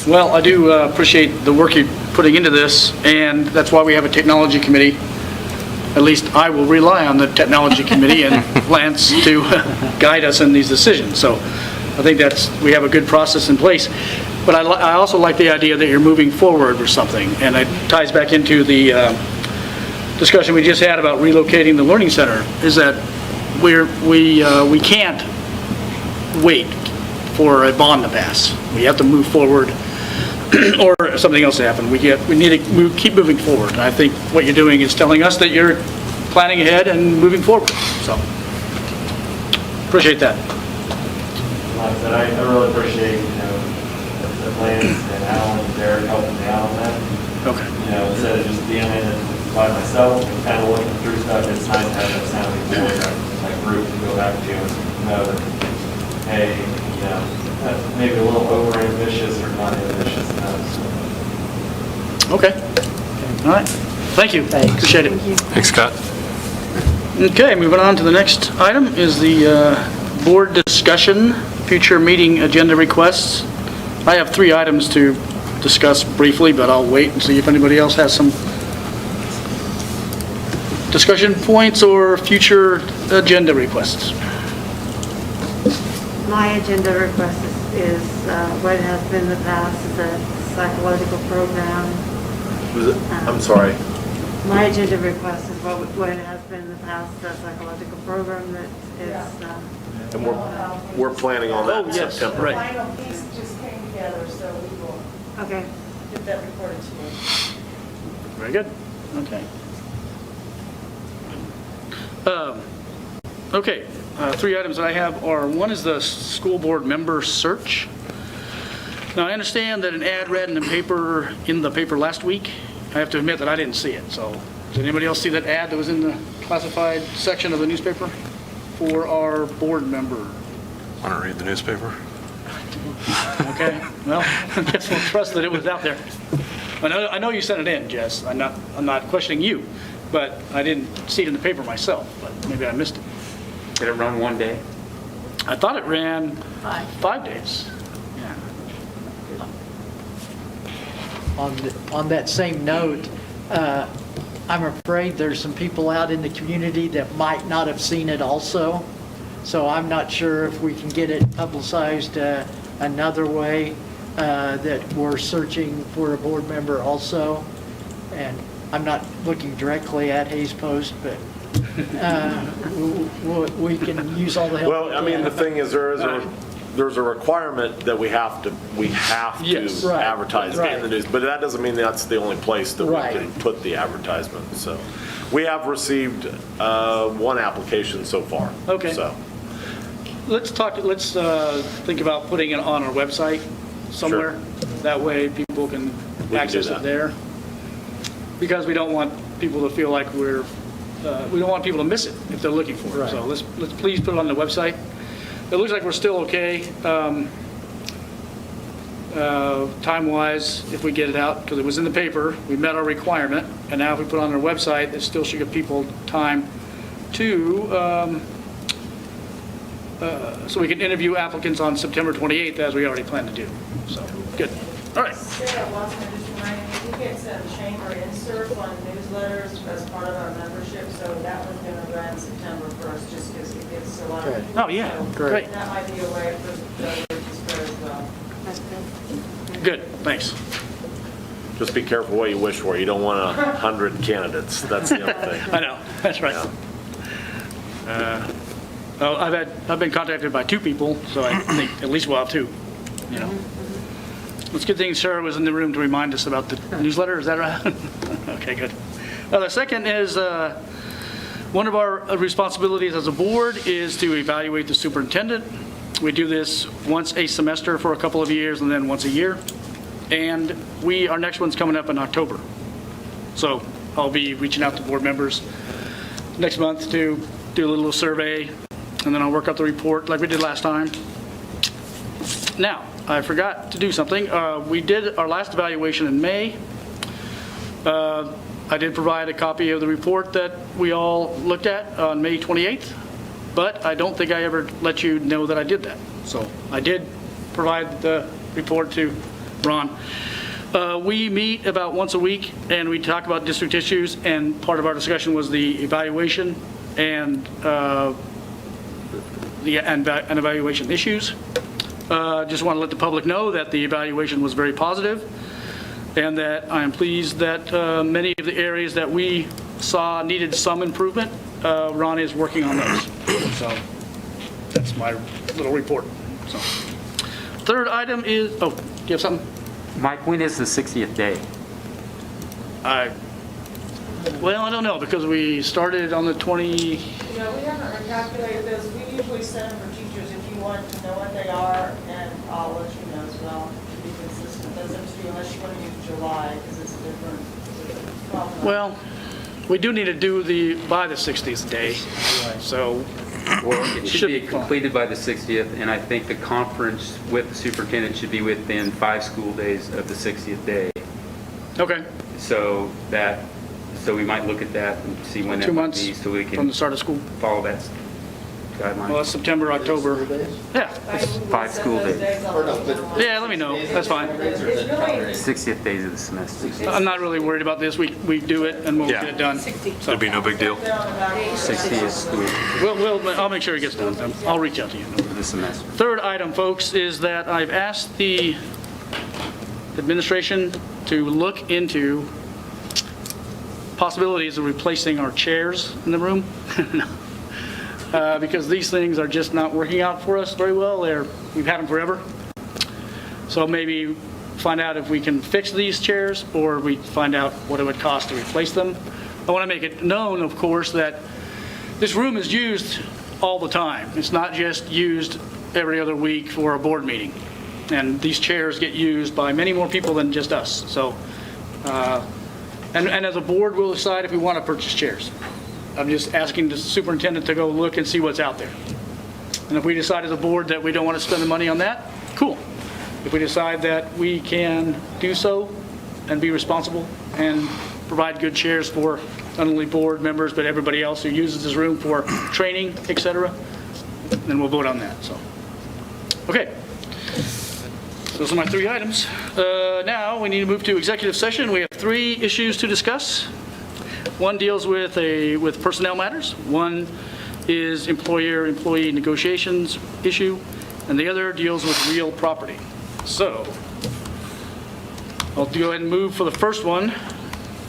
Well, I do appreciate the work you're putting into this, and that's why we have a technology committee. At least I will rely on the technology committee and Lance to guide us in these decisions. So I think we have a good process in place. But I also like the idea that you're moving forward with something, and it ties back into the discussion we just had about relocating the learning center, is that we can't wait for a bond to pass. We have to move forward or something else to happen. We need to keep moving forward. And I think what you're doing is telling us that you're planning ahead and moving forward. So appreciate that. Like I said, I really appreciate, the Lance and Alan and Derek helping me out on that. Okay. Instead of just being in it by myself and kind of looking through stuff, it's nice to have that sounding board, that group to go back to and know that, hey, that's maybe a little over ambitious or not ambitious enough. So. Okay. All right. Thank you. Thanks. Appreciate it. Thanks, Scott. Okay, moving on to the next item is the board discussion, future meeting agenda requests. I have 3 items to discuss briefly, but I'll wait and see if anybody else has some discussion points or future agenda requests. My agenda request is what it has been in the past, is a psychological program. I'm sorry. My agenda request is what it has been in the past, a psychological program that is, And we're planning on that in yes, September. right. Final piece just came together, so we will okay. get that reported to you. Very good. Okay. Okay, 3 items that I have are, one is the school board member search. Now, I understand that an ad read in the paper last week. I have to admit that I didn't see it, so did anybody else see that ad that was in the classified section of the newspaper for our board member? Want to read the newspaper? Okay, well, I guess we'll trust that it was out there. I know you sent it in, Jess. I'm not questioning you, but I didn't see it in the paper myself, but maybe I missed it. Did it run one day? I thought it ran 5 days. On that same note, I'm afraid there's some people out in the community that might not have seen it also. So I'm not sure if we can get it publicized another way, that we're searching for a board member also. And I'm not looking directly at Hayes Post, but we can use all the help. Well, I mean, the thing is, there's a requirement that we have to Yes. Right. advertise Right. in the news, but that doesn't mean that's the only place that we Right. can put the advertisement, so. We have received one application so far. Okay. So, Let's think about putting it on our website somewhere. That way people can can do access it that. there. Because we don't want people to feel like we don't want people to miss it if they're looking for it. Right. So let's please put it on the website. It looks like we're still okay, time-wise, if we get it out, because it was in the paper, we met our requirement, and now if we put it on our website, it still should give people time to, so we can interview applicants on September 28th, as we already planned to do. So, good. All right. Sarah Watson, just reminding me, we get some chamber inserts on newsletters as part of our membership, so that one's going to run September 1st, just because it gets a lot of Okay. people. Oh, yeah. So Great. That might be a way for the others to spread as well. Good, thanks. just be careful what you wish for. You don't want 100 candidates. That's the other thing. I know, that's right. Well, I've been contacted by 2 people, so I think at least we'll have 2, you know. It's a good thing Sarah was in the room to remind us about the newsletter, is that right? Okay, good. The second is, one of our responsibilities as a board is to evaluate the superintendent. We do this once a semester for a couple of years and then once a year. And our next one's coming up in October. So I'll be reaching out to board members next month to do a little survey, and then I'll work up the report like we did last time. Now, I forgot to do something. We did our last evaluation in May. I did provide a copy of the report that we all looked at on May 28th, but I don't think I ever let you know that I did that. So I did provide the report to Ron. We meet about once a week, and we talk about district issues, and part of our discussion was the evaluation and evaluation issues. Just want to let the public know that the evaluation was very positive, and that I am pleased that many of the areas that we saw needed some improvement, Ron is working on those. So that's my little report. So, third item is, do you have something? Mike, when is the 60th day? Well, I don't know, because we started on the 20, You know, we haven't recalculated this. We usually send them for teachers if you want to know what they are, and I'll let you know as well, to be consistent. That's up to you, unless you want to use July, because it's different. well, we do need to do by the 60th day, so. Well, it should be Should- completed by the 60th, and I think the conference with the superintendent should be within 5 school days of the 60th day. Okay, So we might look at that and see when 2 that might months be, so we from can the start of school. follow that Well, guideline. it's September, October. Yeah, 5 school days. yeah, let me know, that's fine. It's really, 60th days of the semester. I'm not really worried about this, we do it and we'll get it done. It'd be no big deal. 60th school I'll make sure it gets done, I'll reach out to you. of the semester. Third item, folks, is that I've asked the administration to look into possibilities of replacing our chairs in the room. Because these things are just not working out for us very well. We've had them forever. So maybe find out if we can fix these chairs, or we find out what it would cost to replace them. I want to make it known, of course, that this room is used all the time. It's not just used every other week for a board meeting. And these chairs get used by many more people than just us. So, and as a board, we'll decide if we want to purchase chairs. I'm just asking the superintendent to go look and see what's out there. And if we decide as a board that we don't want to spend the money on that, cool. If we decide that we can do so and be responsible and provide good chairs for not only board members, but everybody else who uses this room for training, et cetera, then we'll vote on that, so. Okay. Those are my 3 items. Now, we need to move to executive session. We have 3 issues to discuss. One deals with personnel matters. One is employer-employee negotiations issue, and the other deals with real property. So, I'll go ahead and move for the first one.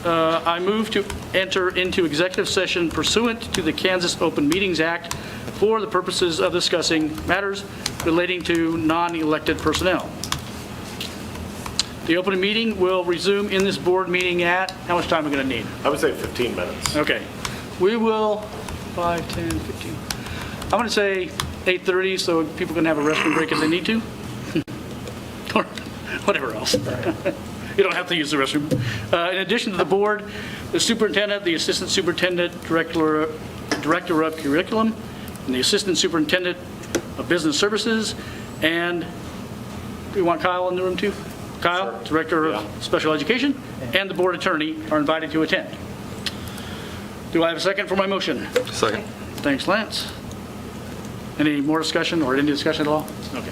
I move to enter into executive session pursuant to the Kansas Open Meetings Act for the purposes of discussing matters relating to non-elected personnel. The open meeting will resume in this board meeting at, how much time are we going to need? I would say 15 minutes. Okay. We will, 5, 10, 15. I'm going to say 8:30 so people can have a restroom break if they need to. Or whatever else. You don't have to use the restroom. In addition to the board, the superintendent, the assistant superintendent, director of curriculum, and the assistant superintendent of business services, and do we want Kyle in the room too? Kyle, Sure. director of special education, and the board attorney are invited to attend. Do I have a second for my motion? Second. Thanks, Lance. Any more discussion or any discussion at all? Okay.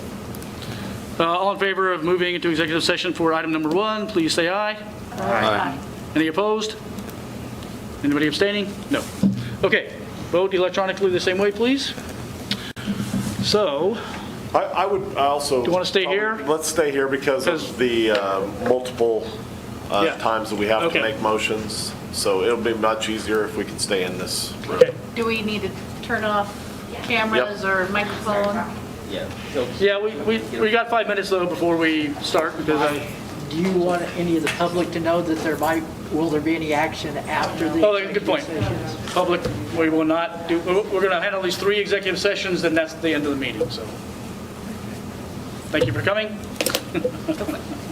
All in favor of moving into executive session for item number 1, please say aye. Aye. Any opposed? Anybody abstaining? No. Okay. Vote electronically the same way, please. So, I would also. Do you wanna stay here? Let's stay here because of the multiple Yeah. times that we have Okay. to make motions. So it'll be much easier if we can stay in this room. okay. Do we need to turn off cameras or microphone? Yeah, we got 5 minutes though before we start because Do you want any of the public to know that will there be any action after the Oh, good point. executive sessions? Public, we will not do, we're going to handle these 3 executive sessions, then that's the end of the meeting, so. Thank you for coming.